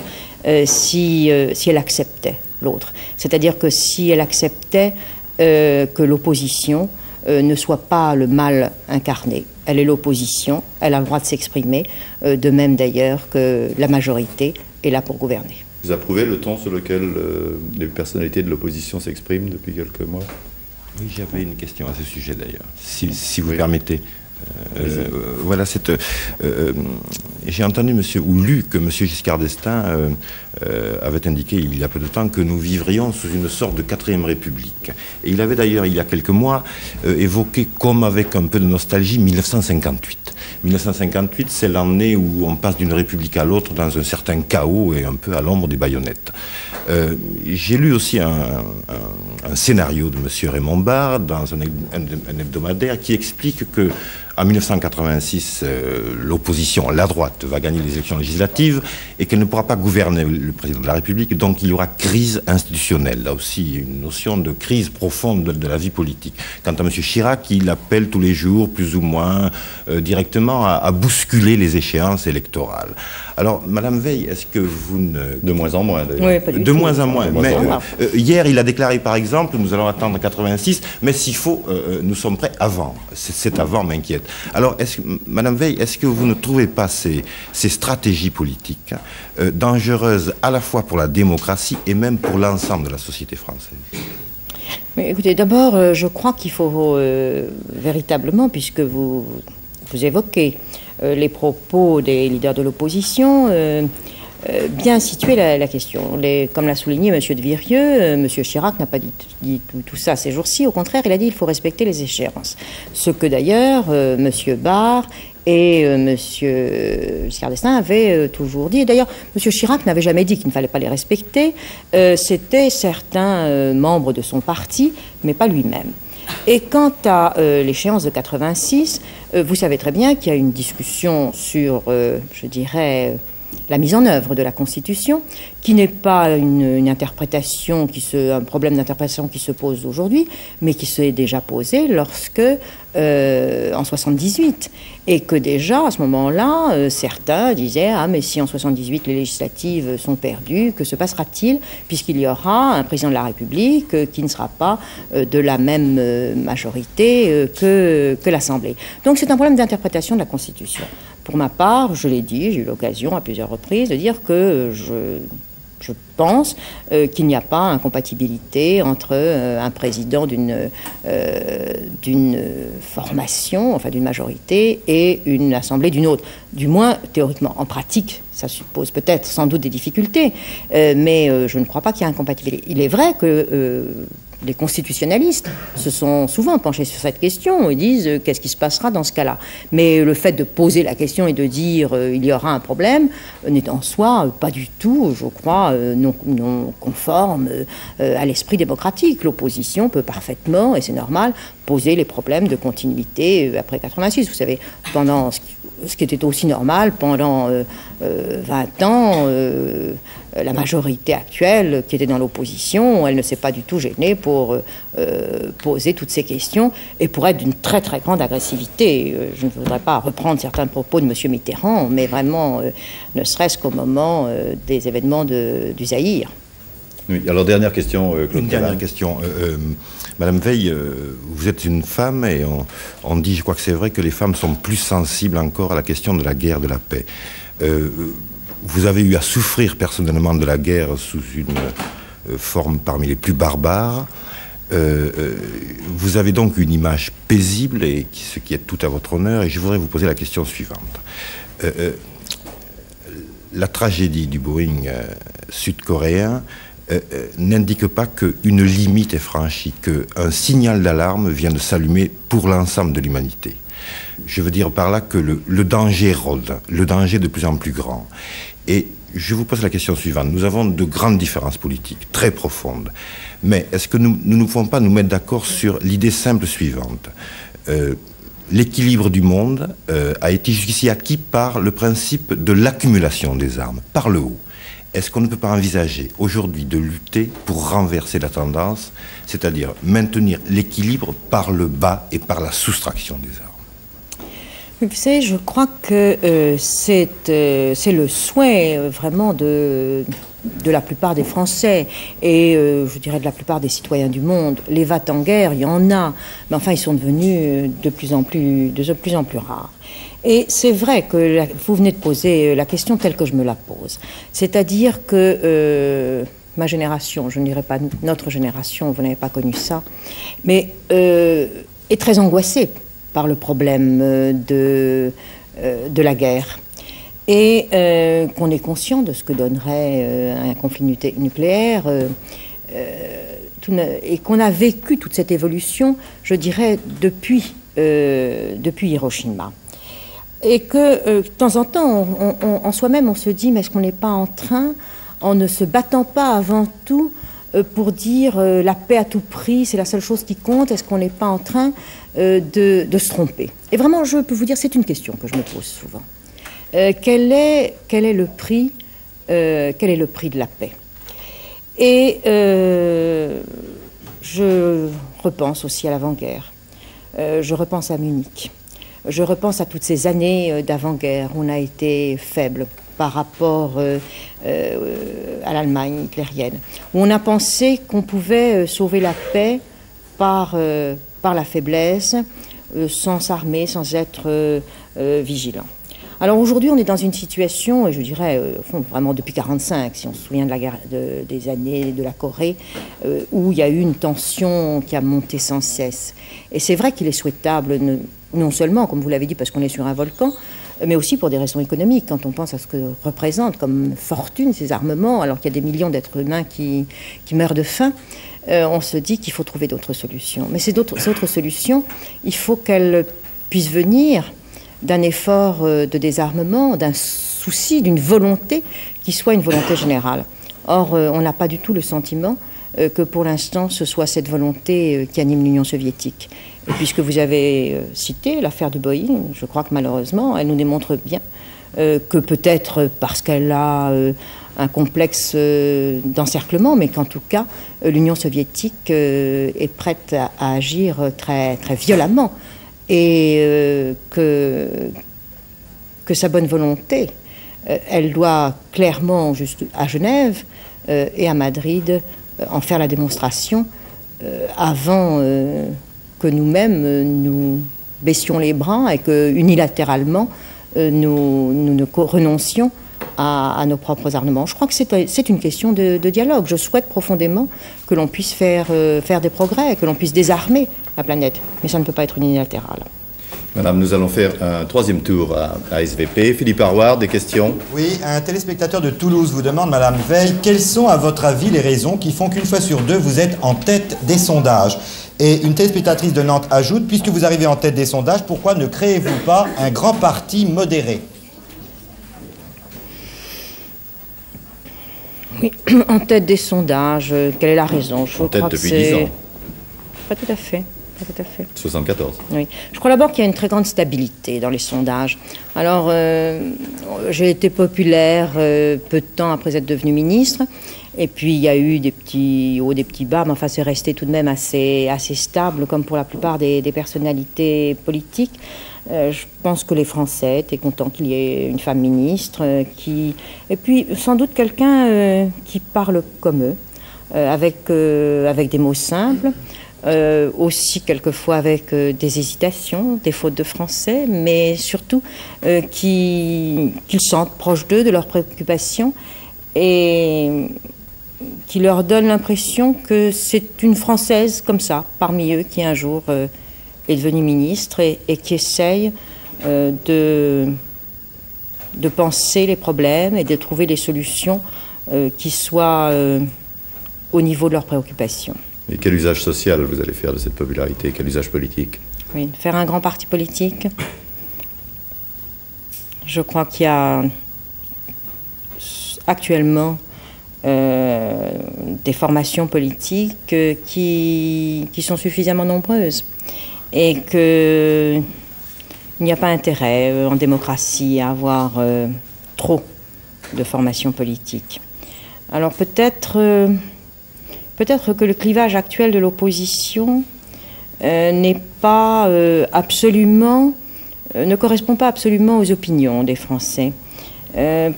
si elle acceptait l'autre. C'est-à-dire que si elle acceptait que l'opposition ne soit pas le mal incarné. Elle est l'opposition, elle a le droit de s'exprimer, de même d'ailleurs que la majorité est là pour gouverner. Vous approuvez le ton sur lequel les personnalités de l'opposition s'expriment depuis quelques mois? Oui, j'avais une question à ce sujet d'ailleurs, si vous permettez. Voilà, j'ai entendu ou lu que M. Giscard d'Estaing avait indiqué il y a peu de temps que nous vivrions sous une sorte de 4e République. Et il avait d'ailleurs, il y a quelques mois, évoqué comme avec un peu de nostalgie 1958. 1958, c'est l'année où on passe d'une république à l'autre dans un certain chaos et un peu à l'ombre des baïonnettes. J'ai lu aussi un scénario de M. Raymond Barre dans un hebdomadaire qui explique que en 1986, l'opposition, la droite, va gagner les élections législatives et qu'elle ne pourra pas gouverner le président de la République, donc il y aura crise institutionnelle. Là aussi, une notion de crise profonde de la vie politique. Quant à M. Chirac, il appelle tous les jours, plus ou moins directement, à bousculer les échéances électorales. Alors, Madame Veil, est-ce que vous ne... De moins en moins, d'ailleurs. Oui, pas du tout. De moins en moins. Mais hier, il a déclaré, par exemple, nous allons attendre 86, mais s'il faut, nous sommes prêts avant. Cet avant m'inquiète. Alors, Madame Veil, est-ce que vous ne trouvez pas ces stratégies politiques dangereuses à la fois pour la démocratie et même pour l'ensemble de la société française? Mais écoutez, d'abord, je crois qu'il faut véritablement, puisque vous évoquez les propos des leaders de l'opposition, bien situer la question. Comme l'a souligné M. de Virieu, M. Chirac n'a pas dit tout ça ces jours-ci. Au contraire, il a dit qu'il faut respecter les échéances. Ce que d'ailleurs M. Barre et M. Giscard d'Estaing avaient toujours dit. Et d'ailleurs, M. Chirac n'avait jamais dit qu'il ne fallait pas les respecter. C'était certains membres de son parti, mais pas lui-même. Et quant à l'échéance de 86, vous savez très bien qu'il y a une discussion sur, je dirais, la mise en œuvre de la Constitution, qui n'est pas une interprétation, un problème d'interprétation qui se pose aujourd'hui, mais qui s'est déjà posé lorsque, en 78, et que déjà, à ce moment-là, certains disaient « Ah, mais si en 78 les législatives sont perdues, que se passera-t-il puisqu'il y aura un président de la République qui ne sera pas de la même majorité que l'Assemblée ?» Donc c'est un problème d'interprétation de la Constitution. Pour ma part, je l'ai dit, j'ai eu l'occasion à plusieurs reprises de dire que je pense qu'il n'y a pas incompatibilité entre un président d'une formation, enfin d'une majorité, et une assemblée d'une autre. Du moins, théoriquement. En pratique, ça suppose peut-être sans doute des difficultés, mais je ne crois pas qu'il y ait incompatibilité. Il est vrai que les constitutionnalistes se sont souvent penchés sur cette question et disent qu'est-ce qui se passera dans ce cas-là. Mais le fait de poser la question et de dire il y aura un problème n'est en soi pas du tout, je crois, non conforme à l'esprit démocratique. L'opposition peut parfaitement, et c'est normal, poser les problèmes de continuité après 86. Vous savez, pendant ce qui était aussi normal, pendant 20 ans, la majorité actuelle qui était dans l'opposition, elle ne s'est pas du tout gênée pour poser toutes ces questions et pour être d'une très très grande agressivité. Je ne voudrais pas reprendre certains propos de M. Mitterrand, mais vraiment, ne serait-ce qu'au moment des événements du Zaïre. Oui, alors dernière question, Claude. Une dernière question. Madame Veil, vous êtes une femme et on dit, je crois que c'est vrai, que les femmes sont plus sensibles encore à la question de la guerre, de la paix. Vous avez eu à souffrir personnellement de la guerre sous une forme parmi les plus barbares. Vous avez donc une image paisible, et ce qui est tout à votre honneur, et je voudrais vous poser la question suivante. La tragédie du Boeing sud-coréen n'indique pas qu'une limite est franchie, qu'un signal d'alarme vient de s'allumer pour l'ensemble de l'humanité. Je veux dire par là que le danger rôde, le danger de plus en plus grand. Et je vous pose la question suivante. Nous avons de grandes différences politiques, très profondes. Mais est-ce que nous ne pouvons pas nous mettre d'accord sur l'idée simple suivante ? L'équilibre du monde a été jusqu'ici acquis par le principe de l'accumulation des armes, par le haut. Est-ce qu'on ne peut pas envisager aujourd'hui de lutter pour renverser la tendance, c'est-à-dire maintenir l'équilibre par le bas et par la soustraction des armes ? Vous savez, je crois que c'est le souhait vraiment de de la plupart des Français et je dirais de la plupart des citoyens du monde. Les va-t-en-guerre, il y en a, mais enfin ils sont devenus de plus en plus rares. Et c'est vrai que vous venez de poser la question telle que je me la pose. C'est-à-dire que ma génération, je ne dirais pas notre génération, vous n'avez pas connu ça, mais est très angoissée par le problème de la guerre. Et qu'on est conscient de ce que donnerait un conflit nucléaire, et qu'on a vécu toute cette évolution, je dirais, depuis Hiroshima. Et que de temps en temps, en soi-même, on se dit, mais est-ce qu'on n'est pas en train, en ne se battant pas avant tout, pour dire la paix à tout prix, c'est la seule chose qui compte, est-ce qu'on n'est pas en train de se tromper? Et vraiment, je peux vous dire, c'est une question que je me pose souvent. Quel est le prix de la paix? Et je repense aussi à l'avant-guerre. Je repense à Munich. Je repense à toutes ces années d'avant-guerre où on a été faible par rapport à l'Allemagne hitlérienne, où on a pensé qu'on pouvait sauver la paix par la faiblesse, sans s'armer, sans être vigilant. Alors aujourd'hui, on est dans une situation, et je dirais vraiment depuis 1945, si on se souvient de la guerre des années de la Corée, où il y a eu une tension qui a monté sans cesse. Et c'est vrai qu'il est souhaitable, non seulement, comme vous l'avez dit, parce qu'on est sur un volcan, mais aussi pour des raisons économiques. Quand on pense à ce que représentent comme fortune ces armements, alors qu'il y a des millions d'êtres humains qui meurent de faim, on se dit qu'il faut trouver d'autres solutions. Mais ces autres solutions, il faut qu'elles puissent venir d'un effort de désarmement, d'un souci, d'une volonté qui soit une volonté générale. Or, on n'a pas du tout le sentiment que pour l'instant, ce soit cette volonté qui anime l'Union soviétique. Et puisque vous avez cité l'affaire du Boeing, je crois que malheureusement, elle nous démontre bien que peut-être parce qu'elle a un complexe d'encerclement, mais qu'en tout cas, l'Union soviétique est prête à agir très, très violemment. Et que sa bonne volonté, elle doit clairement, juste à Genève et à Madrid, en faire la démonstration avant que nous-mêmes nous baissions les bras et que unilatéralement nous ne renoncions à nos propres armements. Je crois que c'est une question de dialogue. Je souhaite profondément que l'on puisse faire des progrès, que l'on puisse désarmer la planète, mais ça ne peut pas être unilatéral. Madame, nous allons faire un troisième tour à SVP. Philippe Harward, des questions? Oui, un téléspectateur de Toulouse vous demande, Madame Veil, quelles sont à votre avis les raisons qui font qu'une fois sur deux, vous êtes en tête des sondages? Et une téléspectatrice de Nantes ajoute, puisque vous arrivez en tête des sondages, pourquoi ne créez-vous pas un grand parti modéré? Oui, en tête des sondages, quelle est la raison? En tête depuis 10 ans. Pas tout à fait. Pas tout à fait. 74. Oui. Je crois d'abord qu'il y a une très grande stabilité dans les sondages. Alors, j'ai été populaire peu de temps après être devenue ministre. Et puis, il y a eu des petits hauts, des petits bas. Mais enfin, c'est resté tout de même assez stable, comme pour la plupart des personnalités politiques. Je pense que les Français étaient contents qu'il y ait une femme ministre. Et puis, sans doute quelqu'un qui parle comme eux, avec des mots simples. Aussi quelquefois avec des hésitations, des fautes de français, mais surtout qu'ils sentent proches d'eux, de leurs préoccupations, et qui leur donne l'impression que c'est une Française comme ça, parmi eux, qui un jour est devenue ministre et qui essaye de penser les problèmes et de trouver des solutions qui soient au niveau de leurs préoccupations. Et quel usage social vous allez faire de cette popularité? Quel usage politique? Oui, faire un grand parti politique. Je crois qu'il y a actuellement des formations politiques qui sont suffisamment nombreuses et qu'il n'y a pas intérêt en démocratie à avoir trop de formations politiques. Alors peut-être que le clivage actuel de l'opposition ne correspond pas absolument aux opinions des Français.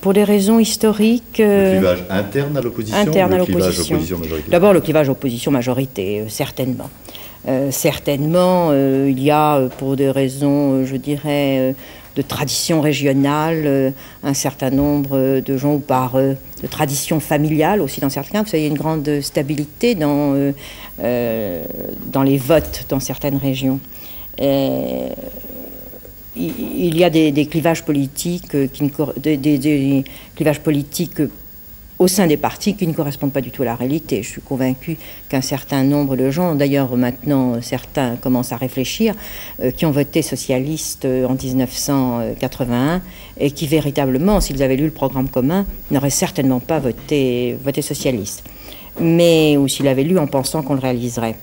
Pour des raisons historiques... le clivage interne à l'opposition? Interne à l'opposition. D'abord le clivage opposition-majorité, certainement. Certainement, il y a, pour des raisons, je dirais, de tradition régionale, un certain nombre de gens, ou par de tradition familiale aussi dans certains cas. Vous savez, il y a une grande stabilité dans les votes dans certaines régions. Il y a des clivages politiques, des clivages politiques au sein des partis qui ne correspondent pas du tout à la réalité. Je suis convaincue qu'un certain nombre de gens, d'ailleurs maintenant certains commencent à réfléchir, qui ont voté socialiste en 1981 et qui véritablement, s'ils avaient lu le programme commun, n'auraient certainement pas voté socialiste. Mais, ou s'ils l'avaient lu en pensant qu'on le réaliserait.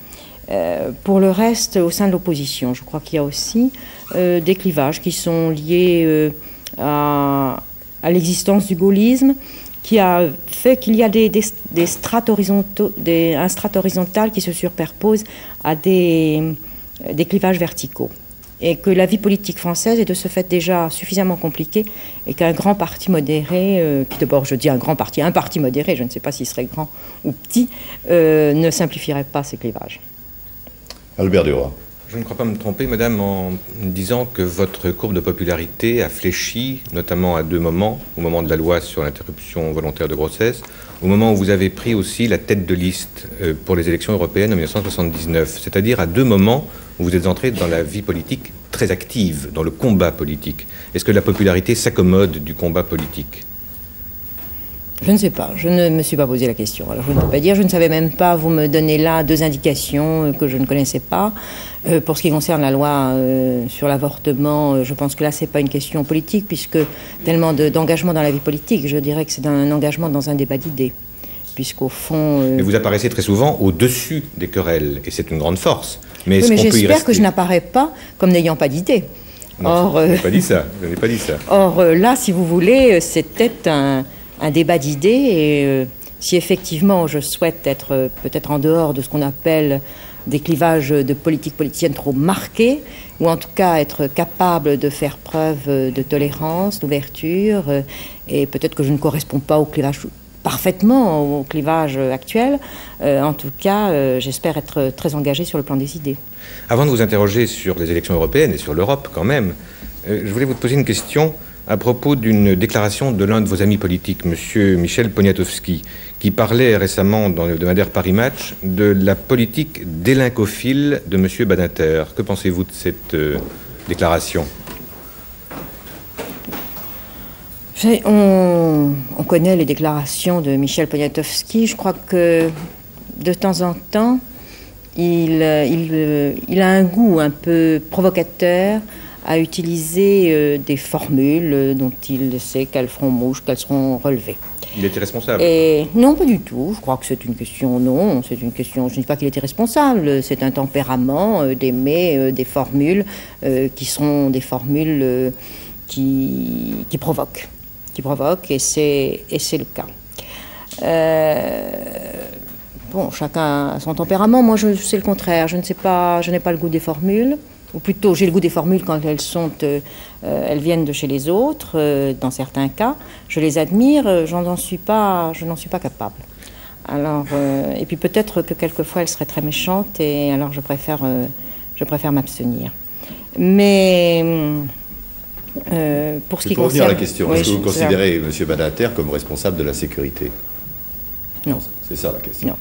Pour le reste, au sein de l'opposition, je crois qu'il y a aussi des clivages qui sont liés à l'existence du gaullisme, qui a fait qu'il y a des strates horizontaux, un strate horizontal qui se superpose à des clivages verticaux. Et que la vie politique française est de ce fait déjà suffisamment compliquée, et qu'un grand parti modéré, qui d'abord je dis un parti modéré, je ne sais pas s'il serait grand ou petit, ne simplifierait pas ces clivages. Albert Duroy. Je ne crois pas me tromper, madame, en disant que votre courbe de popularité a fléchi, notamment à deux moments, au moment de la loi sur l'interruption volontaire de grossesse, au moment où vous avez pris aussi la tête de liste pour les élections européennes en 1979, c'est-à-dire à deux moments où vous êtes entré dans la vie politique très active, dans le combat politique. Est-ce que la popularité s'accommode du combat politique ? Je ne sais pas, je ne me suis pas posé la question. Alors je ne peux pas dire, je ne savais même pas, vous me donnez là deux indications que je ne connaissais pas. Pour ce qui concerne la loi sur l'avortement, je pense que là c'est pas une question politique, puisque tellement d'engagement dans la vie politique, je dirais que c'est un engagement dans un débat d'idées. Puisqu'au fond... Mais vous apparaissez très souvent au-dessus des querelles, et c'est une grande force. Mais, oui, mais j'espère que je n'apparais pas comme n'ayant pas d'idées. Or, je n'ai pas dit ça, je n'ai pas dit ça. Or là, si vous voulez, c'était un débat d'idées, et si effectivement je souhaite être peut-être en dehors de ce qu'on appelle des clivages de politique politicienne trop marqués, ou en tout cas être capable de faire preuve de tolérance, d'ouverture, et peut-être que je ne corresponds pas au clivage parfaitement au clivage actuel. En tout cas, j'espère être très engagée sur le plan des idées. Avant de vous interroger sur les élections européennes et sur l'Europe quand même, je voulais vous poser une question à propos d'une déclaration de l'un de vos amis politiques, M. Michel Poniatowski, qui parlait récemment dans le hebdomadaire Paris Match de la politique délincophile de M. Badinter. Que pensez-vous de cette déclaration ? On connaît les déclarations de Michel Poniatowski. Je crois que de temps en temps, il a un goût un peu provocateur à utiliser des formules dont il sait qu'elles feront mouche, qu'elles seront relevées. Il était responsable ? Non, pas du tout. Je crois que c'est une question, non, c'est une question, je ne dis pas qu'il était responsable, c'est un tempérament d'aimer des formules qui seront des formules qui provoquent. Et c'est le cas. Bon, chacun a son tempérament. Moi, c'est le contraire. Je n'ai pas le goût des formules. Ou plutôt, j'ai le goût des formules quand elles viennent de chez les autres, dans certains cas. Je les admire, je n'en suis pas capable. Alors, et puis peut-être que quelquefois elles seraient très méchantes, et alors je préfère m'abstenir. Mais pour ce qui concerne... revenir à la question, est-ce que vous considérez M. Badinter comme responsable de la sécurité ? Non. C'est ça la question.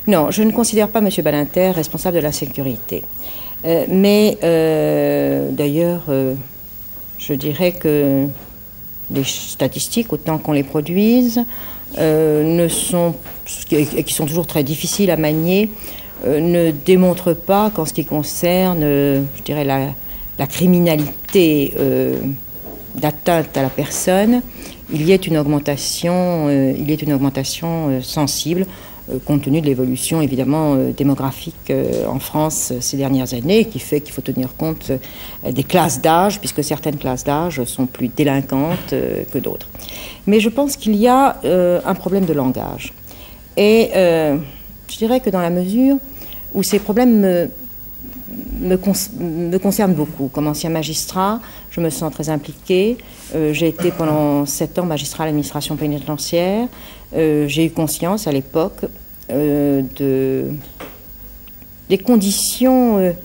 Non, je ne considère pas M. Badinter responsable de la sécurité. Mais d'ailleurs, je dirais que les statistiques, autant qu'on les produise, et qui sont toujours très difficiles à manier, ne démontrent pas qu'en ce qui concerne, je dirais, la criminalité d'atteinte à la personne, il y ait une augmentation sensible, compte tenu de l'évolution évidemment démographique en France ces dernières années, qui fait qu'il faut tenir compte des classes d'âge, puisque certaines classes d'âge sont plus délinquantes que d'autres. Mais je pense qu'il y a un problème de langage. Et je dirais que dans la mesure où ces problèmes me concerne beaucoup. Comme ancien magistrat, je me sens très impliquée. J'ai été pendant 7 ans magistrat à l'administration pénitentiaire. J'ai eu conscience à l'époque des conditions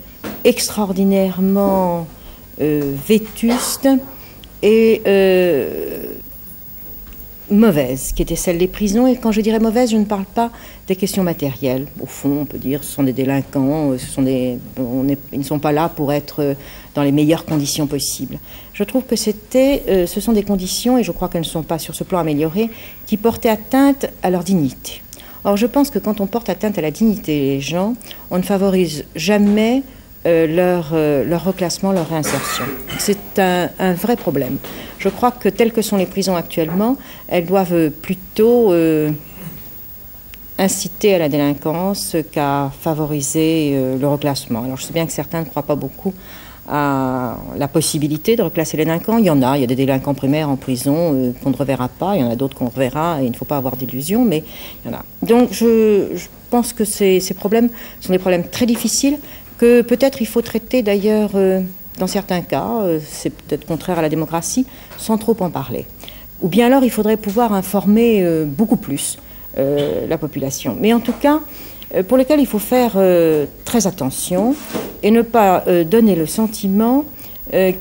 extraordinairement vétustes et mauvaise, qui était celle des prisons. Et quand je dirais mauvaise, je ne parle pas des questions matérielles. Au fond, on peut dire que ce sont des délinquants, ils ne sont pas là pour être dans les meilleures conditions possibles. Je trouve que ce sont des conditions, et je crois qu'elles ne sont pas sur ce plan améliorées, qui portaient atteinte à leur dignité. Or, je pense que quand on porte atteinte à la dignité des gens, on ne favorise jamais leur reclassement, leur réinsertion. C'est un vrai problème. Je crois que telles que sont les prisons actuellement, elles doivent plutôt inciter à la délinquance qu'à favoriser le reclassement. Alors je sais bien que certains ne croient pas beaucoup à la possibilité de reclasser les délinquants. Il y a des délinquants primaires en prison qu'on ne reverra pas, il y en a d'autres qu'on reverra, et il ne faut pas avoir d'illusions, mais il y en a. Donc je pense que ces problèmes sont des problèmes très difficiles, que peut-être il faut traiter d'ailleurs, dans certains cas, c'est peut-être contraire à la démocratie, sans trop en parler. Ou bien alors il faudrait pouvoir informer beaucoup plus la population. Mais en tout cas, pour lesquels il faut faire très attention et ne pas donner le sentiment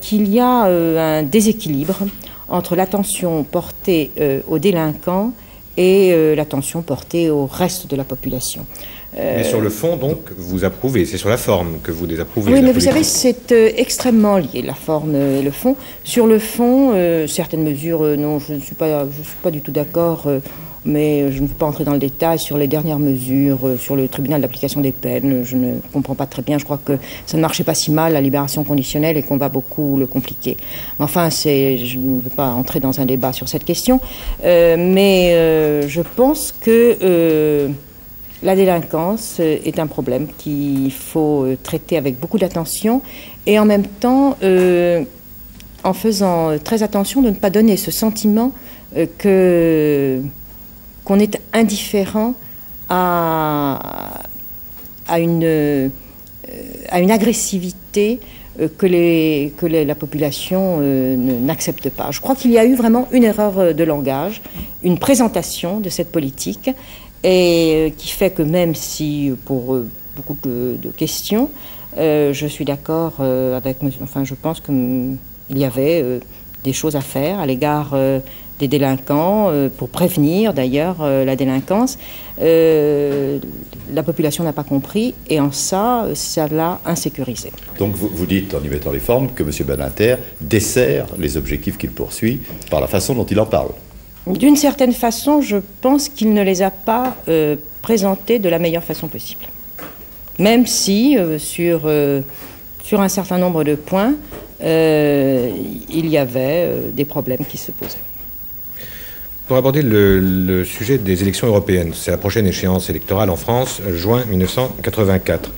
qu'il y a un déséquilibre entre l'attention portée aux délinquants et l'attention portée au reste de la population. Mais sur le fond, donc, vous approuvez, c'est sur la forme que vous désapprouvez. Oui, mais vous savez, c'est extrêmement lié, la forme et le fond. Sur le fond, certaines mesures, non, je ne suis pas du tout d'accord, mais je ne peux pas entrer dans le détail sur les dernières mesures, sur le tribunal d'application des peines. Je ne comprends pas très bien, je crois que ça ne marchait pas si mal, la libération conditionnelle, et qu'on va beaucoup le compliquer. Enfin, je ne veux pas entrer dans un débat sur cette question, mais je pense que la délinquance est un problème qu'il faut traiter avec beaucoup d'attention, et en même temps, en faisant très attention de ne pas donner ce sentiment qu'on est indifférent à une agressivité que la population n'accepte pas. Je crois qu'il y a eu vraiment une erreur de langage, une présentation de cette politique, et qui fait que même si, pour beaucoup de questions, je suis d'accord avec... Enfin, je pense qu'il y avait des choses à faire à l'égard des délinquants, pour prévenir d'ailleurs la délinquance. La population n'a pas compris, et en ça l'a insécurisé. Donc vous dites, en y mettant les formes, que M. Badinter dessert les objectifs qu'il poursuit par la façon dont il en parle. D'une certaine façon, je pense qu'il ne les a pas présentés de la meilleure façon possible. Même si, sur un certain nombre de points, il y avait des problèmes qui se posaient. Pour aborder le sujet des élections européennes, c'est la prochaine échéance électorale en France, juin 1984.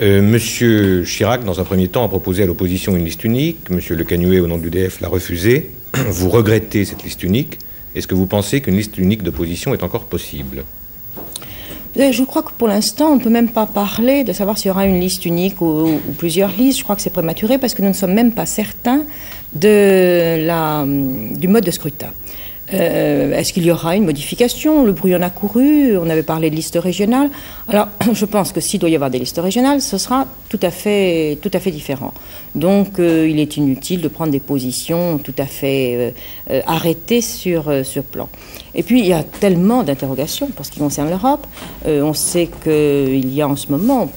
Monsieur Chirac, dans un premier temps, a proposé à l'opposition une liste unique. Monsieur Le Canuet, au nom de l'UDF, l'a refusée. Vous regrettez cette liste unique. Est-ce que vous pensez qu'une liste unique d'opposition est encore possible ? Je crois que pour l'instant, on ne peut même pas parler de savoir s'il y aura une liste unique ou plusieurs listes. Je crois que c'est prématuré parce que nous ne sommes même pas certains du mode de scrutin. Est-ce qu'il y aura une modification? Le bruit en a couru, on avait parlé de listes régionales. Alors, je pense que s'il doit y avoir des listes régionales, ce sera tout à fait différent. Donc, il est inutile de prendre des positions tout à fait arrêtées sur ce plan. Et puis, il y a tellement d'interrogations pour ce qui concerne l'Europe. On sait qu'il y a en ce moment,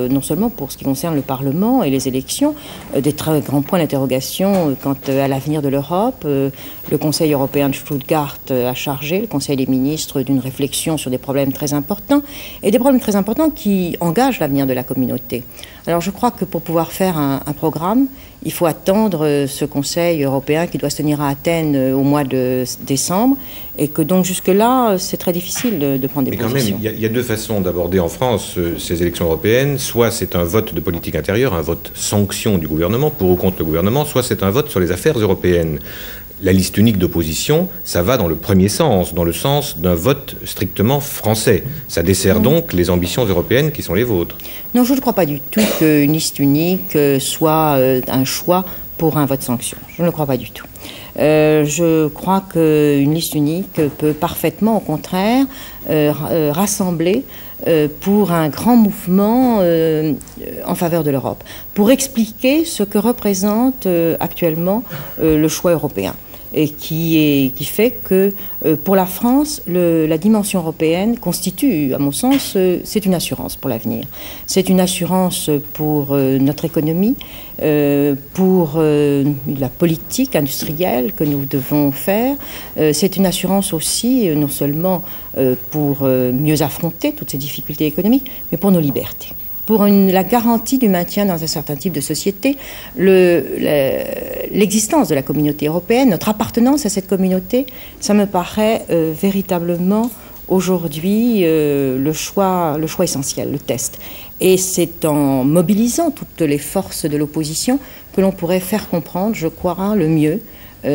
non seulement pour ce qui concerne le Parlement et les élections, des très grands points d'interrogation quant à l'avenir de l'Europe. Le Conseil européen de Stuttgart a chargé le Conseil des ministres d'une réflexion sur des problèmes très importants, et des problèmes très importants qui engagent l'avenir de la communauté. Alors je crois que pour pouvoir faire un programme, il faut attendre ce Conseil européen qui doit se tenir à Athènes au mois de décembre, et que donc jusque-là, c'est très difficile de prendre des positions. Mais quand même, il y a deux façons d'aborder en France ces élections européennes. Soit c'est un vote de politique intérieure, un vote sanction du gouvernement, pour ou contre le gouvernement, soit c'est un vote sur les affaires européennes. la liste unique d'opposition, ça va dans le premier sens, dans le sens d'un vote strictement français. Ça dessert donc les ambitions européennes qui sont les vôtres. Non, je ne crois pas du tout qu'une liste unique soit un choix pour un vote sanction. Je ne le crois pas du tout. Je crois qu'une liste unique peut parfaitement, au contraire, rassembler pour un grand mouvement en faveur de l'Europe, pour expliquer ce que représente actuellement le choix européen. Et qui fait que pour la France, la dimension européenne constitue, à mon sens, c'est une assurance pour l'avenir. C'est une assurance pour notre économie, pour la politique industrielle que nous devons faire. C'est une assurance aussi, non seulement pour mieux affronter toutes ces difficultés économiques, mais pour nos libertés. Pour la garantie du maintien dans un certain type de société, l'existence de la communauté européenne, notre appartenance à cette communauté, ça me paraît véritablement aujourd'hui le choix essentiel, le test. Et c'est en mobilisant toutes les forces de l'opposition que l'on pourrait faire comprendre, je crois, le mieux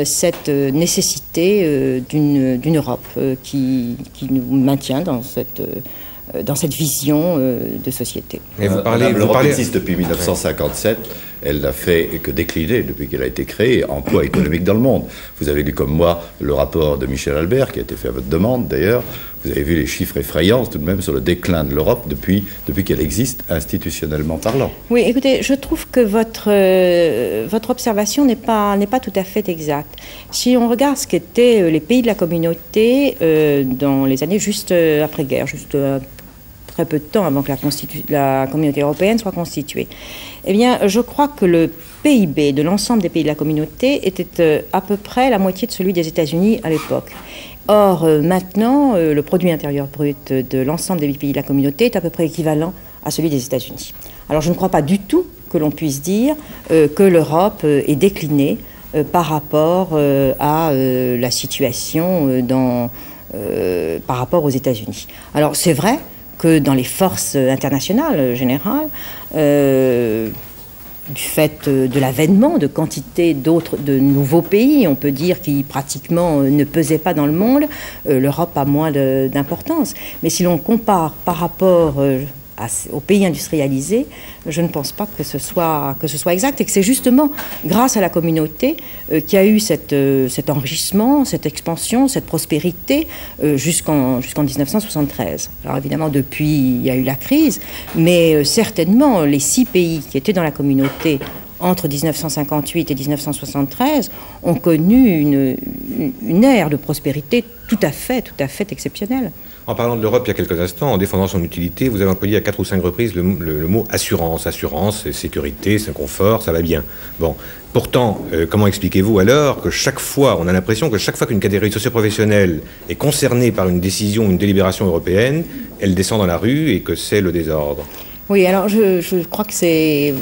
cette nécessité d'une Europe qui nous maintient dans cette vision de société. L'Europe existe depuis 1957. Elle n'a fait que décliner depuis qu'elle a été créée en poids économique dans le monde. Vous avez lu comme moi le rapport de Michel Albert, qui a été fait à votre demande d'ailleurs. Vous avez vu les chiffres effrayants tout de même sur le déclin de l'Europe depuis qu'elle existe institutionnellement parlant. Oui, écoutez, je trouve que votre observation n'est pas tout à fait exacte. Si on regarde ce qu'étaient les pays de la communauté dans les années juste après-guerre, très peu de temps avant que la communauté européenne soit constituée, eh bien, je crois que le PIB de l'ensemble des pays de la communauté était à peu près la moitié de celui des États-Unis à l'époque. Or, maintenant, le produit intérieur brut de l'ensemble des pays de la communauté est à peu près équivalent à celui des États-Unis. Alors, je ne crois pas du tout que l'on puisse dire que l'Europe est déclinée par rapport à la situation par rapport aux États-Unis. Alors, c'est vrai que dans les forces internationales générales, du fait de l'avènement de quantité de nouveaux pays, on peut dire, qui pratiquement ne pesaient pas dans le monde, l'Europe a moins d'importance. Mais si l'on compare par rapport aux pays industrialisés, je ne pense pas que ce soit exact, et que c'est justement grâce à la communauté qu'il y a eu cet enrichissement, cette expansion, cette prospérité jusqu'en 1973. Alors évidemment, depuis, il y a eu la crise, mais certainement les 6 pays qui étaient dans la communauté entre 1958 et 1973 ont connu une ère de prospérité tout à fait exceptionnelle. En parlant de l'Europe il y a quelques instants, en défendant son utilité, vous avez employé à 4 ou 5 reprises le mot assurance. Assurance, sécurité, c'est confort, ça va bien. Bon. Pourtant, comment expliquez-vous alors que chaque fois, on a l'impression que chaque fois qu'une catégorie socio-professionnelle est concernée par une décision, une délibération européenne, elle descend dans la rue et que c'est le désordre? Oui, alors je crois que c'est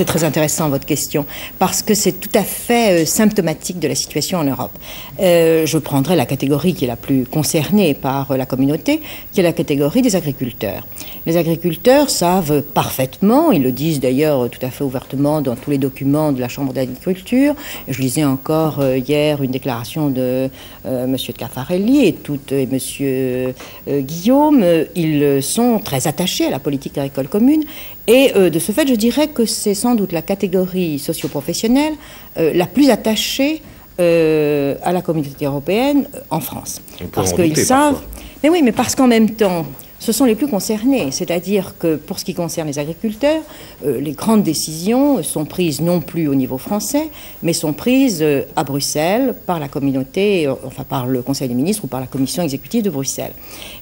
très intéressant votre question, parce que c'est tout à fait symptomatique de la situation en Europe. Je prendrai la catégorie qui est la plus concernée par la communauté, qui est la catégorie des agriculteurs. Les agriculteurs savent parfaitement, ils le disent d'ailleurs tout à fait ouvertement dans tous les documents de la Chambre d'agriculture. Je lisais encore hier une déclaration de M. Caffarelli et M. Guillaume. Ils sont très attachés à la politique agricole commune, et de ce fait je dirais que c'est sans doute la catégorie socio-professionnelle la plus attachée à la communauté européenne en France, parce qu'ils savent, mais oui, mais parce qu'en même temps ce sont les plus concernés, c'est-à-dire que pour ce qui concerne les agriculteurs, les grandes décisions sont prises non plus au niveau français, mais sont prises à Bruxelles par la communauté, enfin par le Conseil des ministres ou par la commission exécutive de Bruxelles.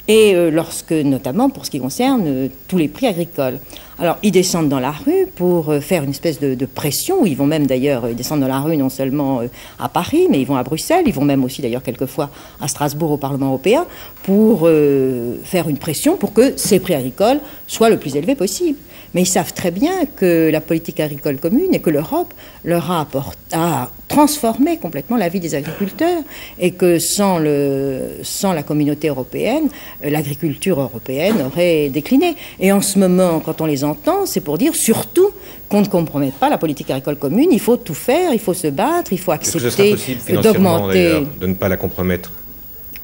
Et notamment pour ce qui concerne tous les prix agricoles. Alors, ils descendent dans la rue pour faire une espèce de pression. Ils vont même d'ailleurs descendre dans la rue non seulement à Paris, mais ils vont à Bruxelles. Ils vont même aussi d'ailleurs quelquefois à Strasbourg au Parlement européen pour faire une pression pour que ces prix agricoles soient le plus élevés possible. mais ils savent très bien que la politique agricole commune et que l'Europe leur a transformé complètement la vie des agriculteurs et que sans la communauté européenne, l'agriculture européenne aurait décliné. Et en ce moment, quand on les entend, c'est pour dire surtout qu'on ne compromette pas la politique agricole commune, il faut tout faire, il faut se battre, il faut accepter d'augmenter, de ne pas la compromettre.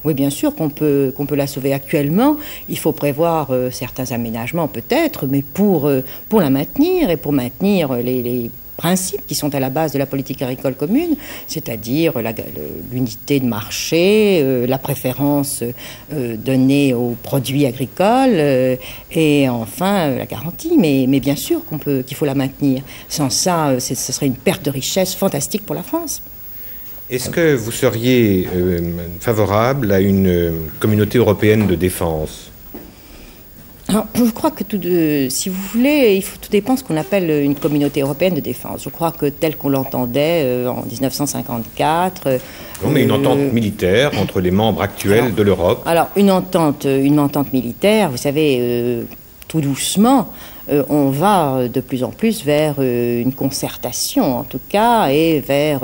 Oui, bien sûr qu'on peut la sauver actuellement. Il faut prévoir certains aménagements peut-être, mais pour la maintenir et pour maintenir les principes qui sont à la base de la politique agricole commune, c'est-à-dire l'unité de marché, la préférence donnée aux produits agricoles et enfin la garantie. Mais bien sûr qu'il faut la maintenir. Sans ça, ce serait une perte de richesse fantastique pour la France. Est-ce que vous seriez favorable à une communauté européenne de défense ? Alors, je crois que si vous voulez, tout dépend de ce qu'on appelle une communauté européenne de défense. Je crois que tel qu'on l'entendait en 1954... non, mais une entente militaire entre les membres actuels de l'Europe. Alors, une entente militaire, vous savez, tout doucement, on va de plus en plus vers une concertation, en tout cas, et vers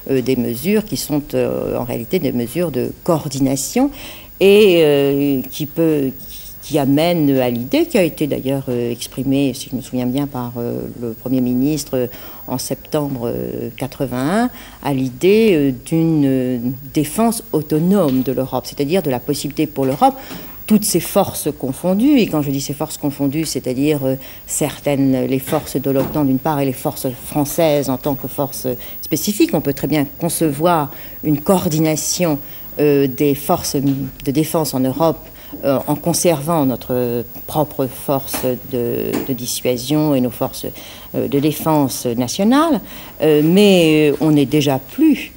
des mesures qui sont en réalité des mesures de coordination et qui amène à l'idée, qui a été d'ailleurs exprimée, si je me souviens bien, par le Premier ministre en septembre 81, à l'idée d'une défense autonome de l'Europe, c'est-à-dire de la possibilité pour l'Europe, toutes ces forces confondues, et quand je dis ces forces confondues, c'est-à-dire les forces de l'OTAN d'une part et les forces françaises en tant que forces spécifiques, on peut très bien concevoir une coordination des forces de défense en Europe en conservant notre propre force de dissuasion et nos forces de défense nationale, mais on n'est déjà plus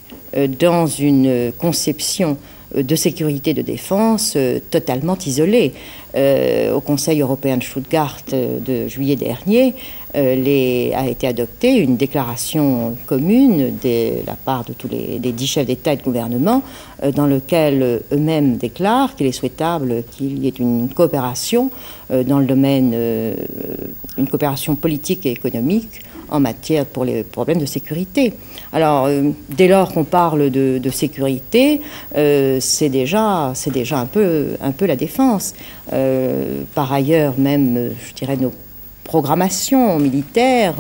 dans une conception de sécurité et de défense totalement isolée. Au Conseil européen de Stuttgart de juillet dernier, a été adoptée une déclaration commune de la part de tous les 10 chefs d'État et de gouvernement dans lequel eux-mêmes déclarent qu'il est souhaitable qu'il y ait une coopération dans le domaine, une coopération politique et économique en matière pour les problèmes de sécurité. Alors, dès lors qu'on parle de sécurité, c'est déjà un peu la défense. Par ailleurs, même, je dirais, nos programmations militaires,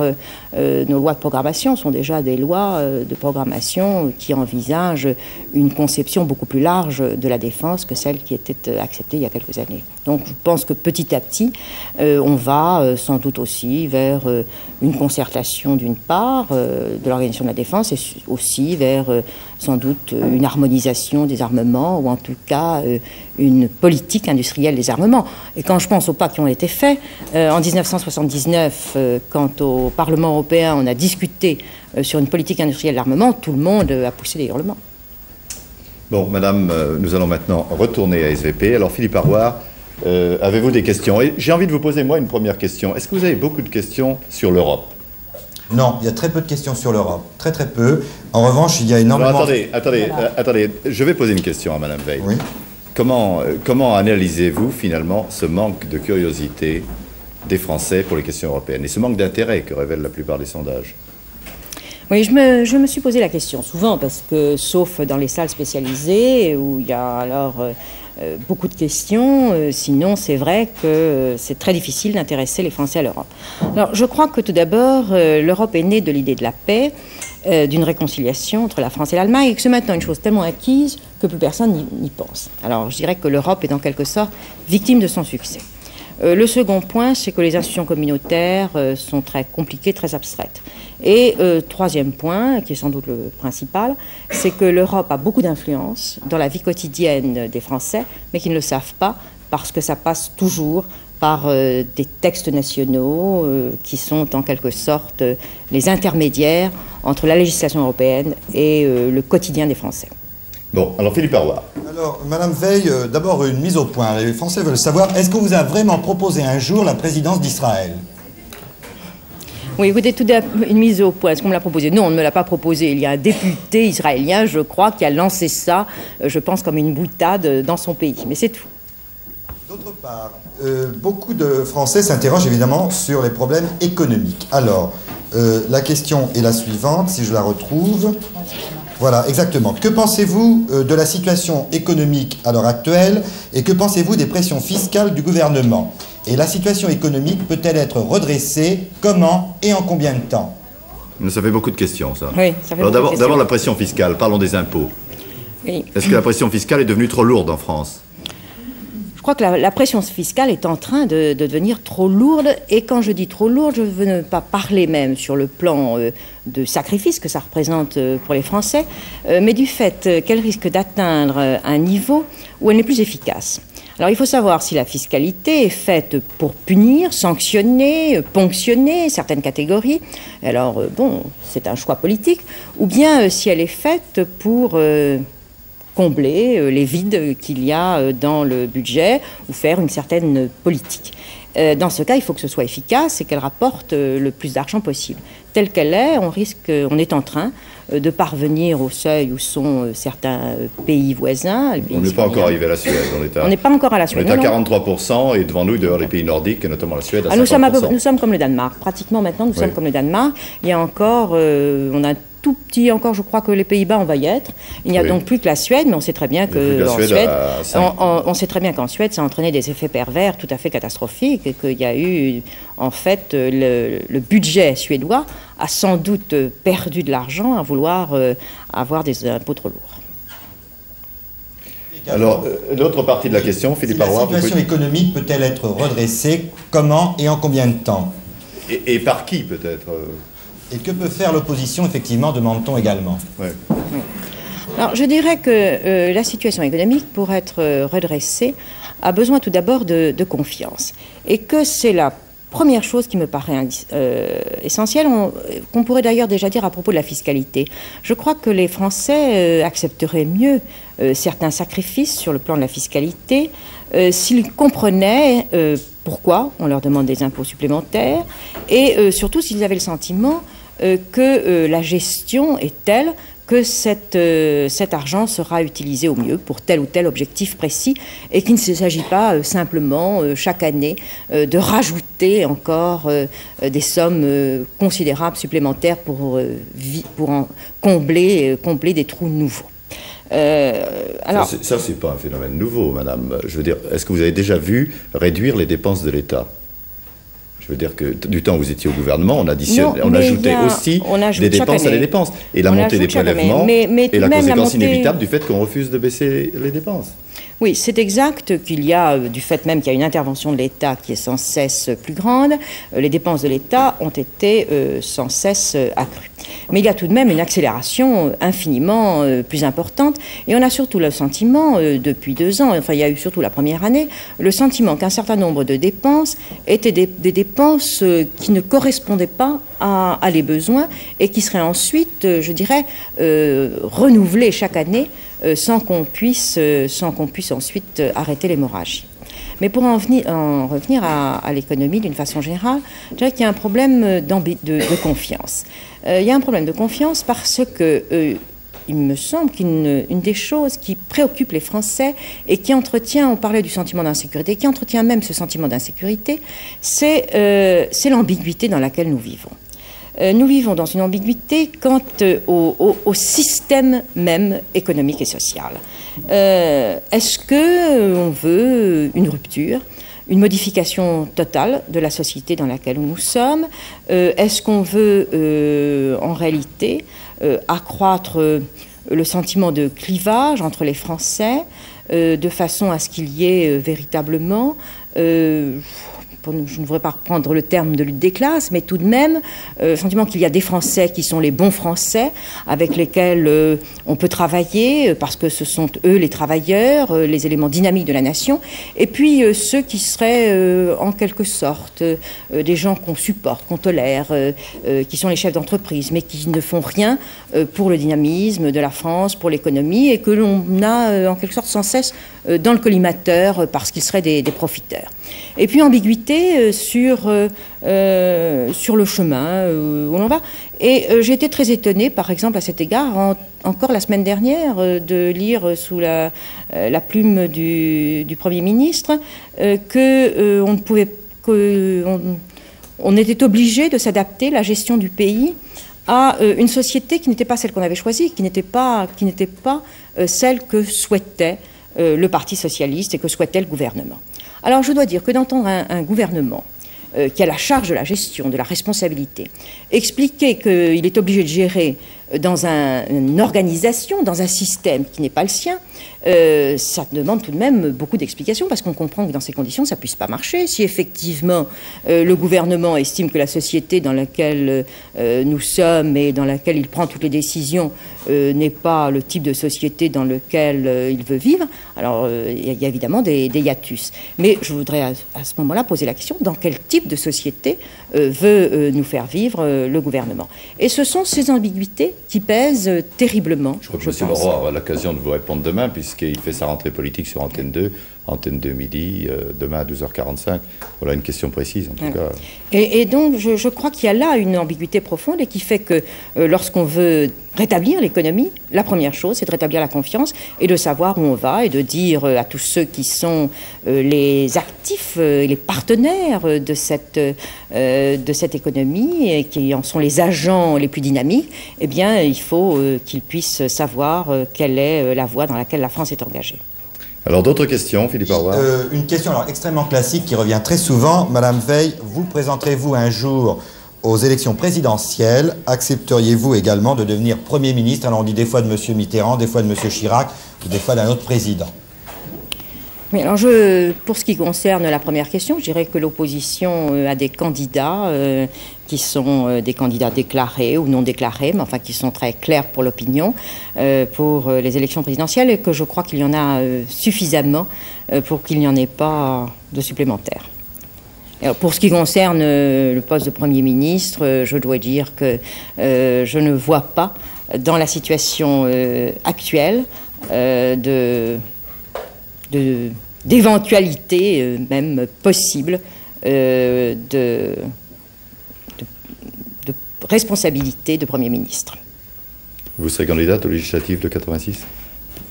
nos lois de programmation sont déjà des lois de programmation qui envisagent une conception beaucoup plus large de la défense que celle qui était acceptée il y a quelques années. Donc je pense que petit à petit, on va sans doute aussi vers une concertation d'une part de l'organisation de la défense et aussi vers sans doute une harmonisation des armements ou en tout cas une politique industrielle des armements. Et quand je pense aux pas qui ont été faits, en 1979, quand au Parlement européen on a discuté sur une politique industrielle d'armement, tout le monde a poussé des hurlements. Bon, madame, nous allons maintenant retourner à SVP. Alors, Philippe Arroir, avez-vous des questions? Et j'ai envie de vous poser, moi, une première question. Est-ce que vous avez beaucoup de questions sur l'Europe? Non, il y a très peu de questions sur l'Europe. Très, très peu. En revanche, il y a énormément... Alors, attendez. Je vais poser une question à madame Veil. Oui. Comment analysez-vous, finalement, ce manque de curiosité des Français pour les questions européennes et ce manque d'intérêt que révèlent la plupart des sondages? Oui, je me suis posé la question souvent parce que, sauf dans les salles spécialisées où il y a alors beaucoup de questions, sinon c'est vrai que c'est très difficile d'intéresser les Français à l'Europe. Alors je crois que tout d'abord, l'Europe est née de l'idée de la paix, d'une réconciliation entre la France et l'Allemagne et que c'est maintenant une chose tellement acquise que plus personne n'y pense. Alors je dirais que l'Europe est en quelque sorte victime de son succès. Le second point, c'est que les institutions communautaires sont très compliquées, très abstraites. Et troisième point, qui est sans doute le principal, c'est que l'Europe a beaucoup d'influence dans la vie quotidienne des Français, mais qui ne le savent pas parce que ça passe toujours par des textes nationaux qui sont en quelque sorte les intermédiaires entre la législation européenne et le quotidien des Français. Bon, alors Philippe Arroir. Alors, madame Veil, d'abord une mise au point. Les Français veulent savoir, est-ce qu'on vous a vraiment proposé un jour la présidence d'Israël? Oui, écoutez, tout une mise au point. Est-ce qu'on me l'a proposé? Non, on ne me l'a pas proposé. Il y a un député israélien, je crois, qui a lancé ça, je pense, comme une boutade dans son pays. Mais c'est tout. D'autre part, beaucoup de Français s'interrogent évidemment sur les problèmes économiques. Alors, la question est la suivante, si je la retrouve. Voilà, exactement. Que pensez-vous de la situation économique à l'heure actuelle et que pensez-vous des pressions fiscales du gouvernement? Et la situation économique peut-elle être redressée? Comment et en combien de temps? Ça fait beaucoup de questions, ça. Oui, ça fait beaucoup de questions. D'abord, la pression fiscale. Parlons des impôts. Oui. Est-ce que la pression fiscale est devenue trop lourde en France? Je crois que la pression fiscale est en train de devenir trop lourde. Et quand je dis trop lourde, je veux ne pas parler même sur le plan de sacrifice que ça représente pour les Français, mais du fait qu'elle risque d'atteindre un niveau où elle n'est plus efficace. Alors il faut savoir si la fiscalité est faite pour punir, sanctionner, ponctionner certaines catégories. Alors bon, c'est un choix politique. Ou bien si elle est faite pour combler les vides qu'il y a dans le budget ou faire une certaine politique. Dans ce cas, il faut que ce soit efficace et qu'elle rapporte le plus d'argent possible. Telle qu'elle est, on est en train de parvenir au seuil où sont certains pays voisins. On n'est pas encore arrivé à la Suède. On n'est pas encore à la Suède. On est à 43% et devant nous, d'ailleurs, les pays nordiques, et notamment la Suède, à 50%. Nous sommes comme le Danemark. Pratiquement maintenant, nous sommes comme le Danemark. Il y a encore, on a tout petit encore, je crois que les Pays-Bas, on va y être. Il n'y a donc plus que la Suède, mais on sait très bien on sait très bien qu'en Suède, ça a entraîné des effets pervers tout à fait catastrophiques et qu'il y a eu, en fait, le budget suédois a sans doute perdu de l'argent à vouloir avoir des impôts trop lourds. Alors, l'autre partie de la question, Philippe Arroy. La situation économique peut-elle être redressée? Comment et en combien de temps? Et par qui, peut-être? Et que peut faire l'opposition, effectivement, demande-t-on également? Oui. Alors, je dirais que la situation économique, pour être redressée, a besoin tout d'abord de confiance. Et que c'est la première chose qui me paraît essentielle, qu'on pourrait d'ailleurs déjà dire à propos de la fiscalité. Je crois que les Français accepteraient mieux certains sacrifices sur le plan de la fiscalité s'ils comprenaient pourquoi on leur demande des impôts supplémentaires et surtout s'ils avaient le sentiment que la gestion est telle que cet argent sera utilisé au mieux pour tel ou tel objectif précis et qu'il ne s'agit pas simplement chaque année de rajouter encore des sommes considérables supplémentaires pour en combler des trous nouveaux. Alors, ça, c'est pas un phénomène nouveau, madame. Je veux dire, est-ce que vous avez déjà vu réduire les dépenses de l'État? Je veux dire que du temps où vous étiez au gouvernement, on ajoutait aussi des dépenses à des dépenses. Et la montée des prélèvements est la conséquence inévitable du fait qu'on refuse de baisser les dépenses. Oui, c'est exact qu'il y a, du fait même qu'il y a une intervention de l'État qui est sans cesse plus grande, les dépenses de l'État ont été sans cesse accrues. Mais il y a tout de même une accélération infiniment plus importante et on a surtout le sentiment, depuis 2 ans, enfin il y a eu surtout la première année, le sentiment qu'un certain nombre de dépenses étaient des dépenses qui ne correspondaient pas à les besoins et qui seraient ensuite, je dirais, renouvelées chaque année sans qu'on puisse ensuite arrêter l'hémorragie. Mais pour en revenir à l'économie d'une façon générale, je dirais qu'il y a un problème de confiance. Il y a un problème de confiance parce que il me semble qu'une des choses qui préoccupe les Français et qui entretient, on parlait du sentiment d'insécurité, qui entretient même ce sentiment d'insécurité, c'est l'ambiguïté dans laquelle nous vivons. Nous vivons dans une ambiguïté quant au système même économique et social. Est-ce qu'on veut une rupture, une modification totale de la société dans laquelle nous sommes? Est-ce qu'on veut en réalité accroître le sentiment de clivage entre les Français de façon à ce qu'il y ait véritablement... je ne voudrais pas reprendre le terme de lutte des classes, mais tout de même, le sentiment qu'il y a des Français qui sont les bons Français, avec lesquels on peut travailler, parce que ce sont eux les travailleurs, les éléments dynamiques de la nation, et puis ceux qui seraient en quelque sorte des gens qu'on supporte, qu'on tolère, qui sont les chefs d'entreprise, mais qui ne font rien pour le dynamisme de la France, pour l'économie, et que l'on a en quelque sorte sans cesse dans le collimateur parce qu'ils seraient des profiteurs. Et puis ambiguïté sur le chemin où l'on va. Et j'ai été très étonnée, par exemple, à cet égard, encore la semaine dernière, de lire sous la plume du Premier ministre on était obligé de s'adapter, la gestion du pays, à une société qui n'était pas celle qu'on avait choisie, qui n'était pas celle que souhaitait le Parti socialiste et que souhaitait le gouvernement. Alors je dois dire que d'entendre un gouvernement qui a la charge de la gestion, de la responsabilité, expliquer qu'il est obligé de gérer dans une organisation, dans un système qui n'est pas le sien, ça demande tout de même beaucoup d'explications, parce qu'on comprend que dans ces conditions, ça ne puisse pas marcher. Si effectivement le gouvernement estime que la société dans laquelle nous sommes et dans laquelle il prend toutes les décisions n'est pas le type de société dans lequel il veut vivre, alors il y a évidemment des hiatus. Mais je voudrais à ce moment-là poser la question, dans quel type de société veut nous faire vivre le gouvernement? Et ce sont ces ambiguïtés qui pèsent terriblement. Je crois que M. Leroy aura l'occasion de vous répondre demain, puisqu'il fait sa rentrée politique sur Antenne 2 midi, demain à 12h45. Voilà une question précise, en tout cas. Et donc, je crois qu'il y a là une ambiguïté profonde et qui fait que lorsqu'on veut rétablir l'économie, la première chose, c'est de rétablir la confiance et de savoir où on va et de dire à tous ceux qui sont les actifs, les partenaires de cette économie et qui en sont les agents les plus dynamiques, eh bien, il faut qu'ils puissent savoir quelle est la voie dans laquelle la France est engagée. Alors, d'autres questions, Philippe Arroir? Une question extrêmement classique qui revient très souvent. Madame Veil, vous présenterez-vous un jour aux élections présidentielles? Accepteriez-vous également de devenir Premier ministre? Alors on dit des fois de M. Mitterrand, des fois de M. Chirac, ou des fois d'un autre président. Oui, alors pour ce qui concerne la première question, je dirais que l'opposition a des candidats qui sont des candidats déclarés ou non déclarés, mais enfin qui sont très clairs pour l'opinion pour les élections présidentielles, et que je crois qu'il y en a suffisamment pour qu'il n'y en ait pas de supplémentaires. Alors, pour ce qui concerne le poste de Premier ministre, je dois dire que je ne vois pas, dans la situation actuelle, d'éventualité même possible de responsabilité de Premier ministre. Vous serez candidate aux législatives de 86?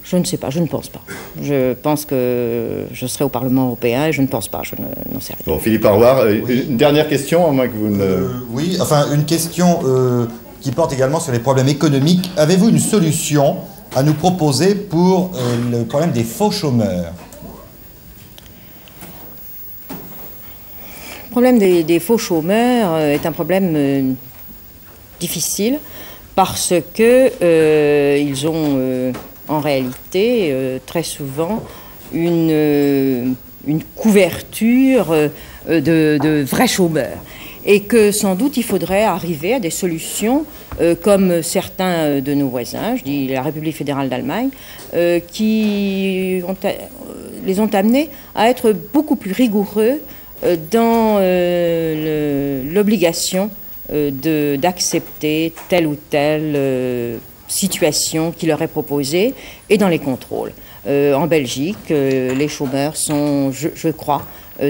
Je ne sais pas, je ne pense pas. Je pense que je serai au Parlement européen et je ne pense pas, je n'en sais rien. Bon, Philippe Arroir, une dernière question, à moins que vous ne... Oui, enfin, une question qui porte également sur les problèmes économiques. Avez-vous une solution à nous proposer pour le problème des faux chômeurs? Le problème des faux chômeurs est un problème difficile parce que ils ont en réalité très souvent une couverture de vrais chômeurs. Et que sans doute il faudrait arriver à des solutions comme certains de nos voisins, je dis la République fédérale d'Allemagne, qui les ont amenés à être beaucoup plus rigoureux dans l'obligation d'accepter telle ou telle situation qui leur est proposée et dans les contrôles. En Belgique, les chômeurs je crois,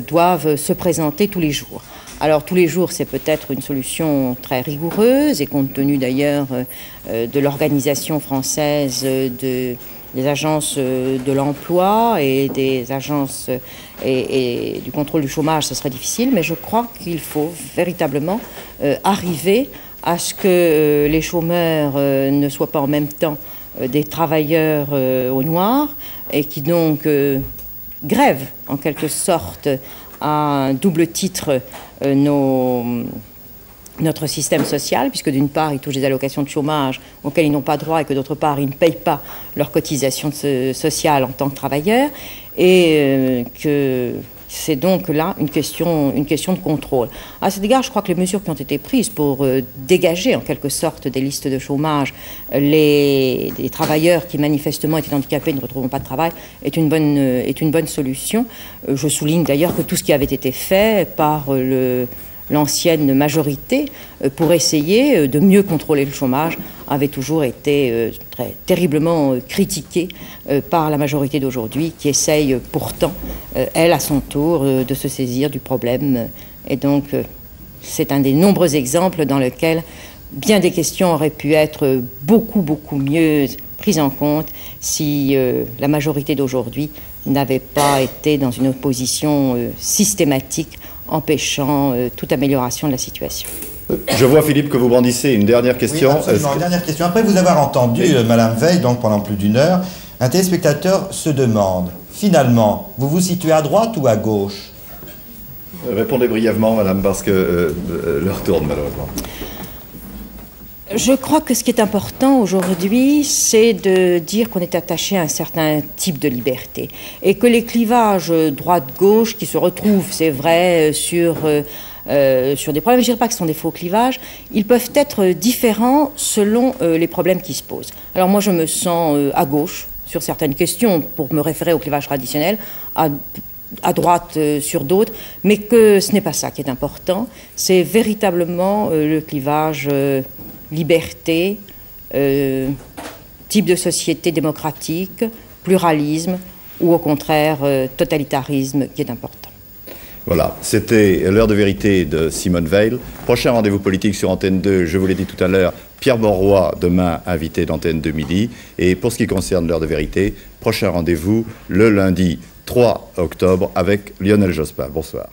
doivent se présenter tous les jours. Alors tous les jours, c'est peut-être une solution très rigoureuse et compte tenu d'ailleurs de l'organisation française des agences de l'emploi et des agences et du contrôle du chômage, ce serait difficile, mais je crois qu'il faut véritablement arriver à ce que les chômeurs ne soient pas en même temps des travailleurs au noir et qui donc grèvent en quelque sorte à un double titre notre système social, puisque d'une part, ils touchent des allocations de chômage auxquelles ils n'ont pas droit et que d'autre part, ils ne payent pas leurs cotisations sociales en tant que travailleurs, et que c'est donc là une question de contrôle. À cet égard, je crois que les mesures qui ont été prises pour dégager en quelque sorte des listes de chômage des travailleurs qui manifestement étaient handicapés et ne retrouvent pas de travail est une bonne solution. Je souligne d'ailleurs que tout ce qui avait été fait par l'ancienne majorité, pour essayer de mieux contrôler le chômage, avait toujours été terriblement critiquée par la majorité d'aujourd'hui, qui essaye pourtant, elle, à son tour, de se saisir du problème. Et donc, c'est un des nombreux exemples dans lesquels bien des questions auraient pu être beaucoup mieux prises en compte si la majorité d'aujourd'hui n'avait pas été dans une opposition systématique empêchant toute amélioration de la situation. Je vois, Philippe, que vous brandissez une dernière question. Oui, absolument, une dernière question. Après vous avoir entendu, Madame Veil, donc pendant plus d'une heure, un téléspectateur se demande, finalement, vous vous situez à droite ou à gauche? Répondez brièvement, Madame, parce que l'heure tourne, malheureusement. Je crois que ce qui est important aujourd'hui, c'est de dire qu'on est attaché à un certain type de liberté et que les clivages droite-gauche qui se retrouvent, c'est vrai, sur des problèmes, je ne dirais pas que ce sont des faux clivages, ils peuvent être différents selon les problèmes qui se posent. Alors moi, je me sens à gauche sur certaines questions, pour me référer au clivage traditionnel, à droite sur d'autres, mais que ce n'est pas ça qui est important, c'est véritablement le clivage liberté, type de société démocratique, pluralisme, ou au contraire totalitarisme qui est important. Voilà, c'était l'heure de vérité de Simone Veil. Prochain rendez-vous politique sur Antenne 2, je vous l'ai dit tout à l'heure, Pierre Mauroy, demain invité d'Antenne 2 midi. Et pour ce qui concerne l'heure de vérité, prochain rendez-vous le lundi 3 octobre avec Lionel Jospin. Bonsoir.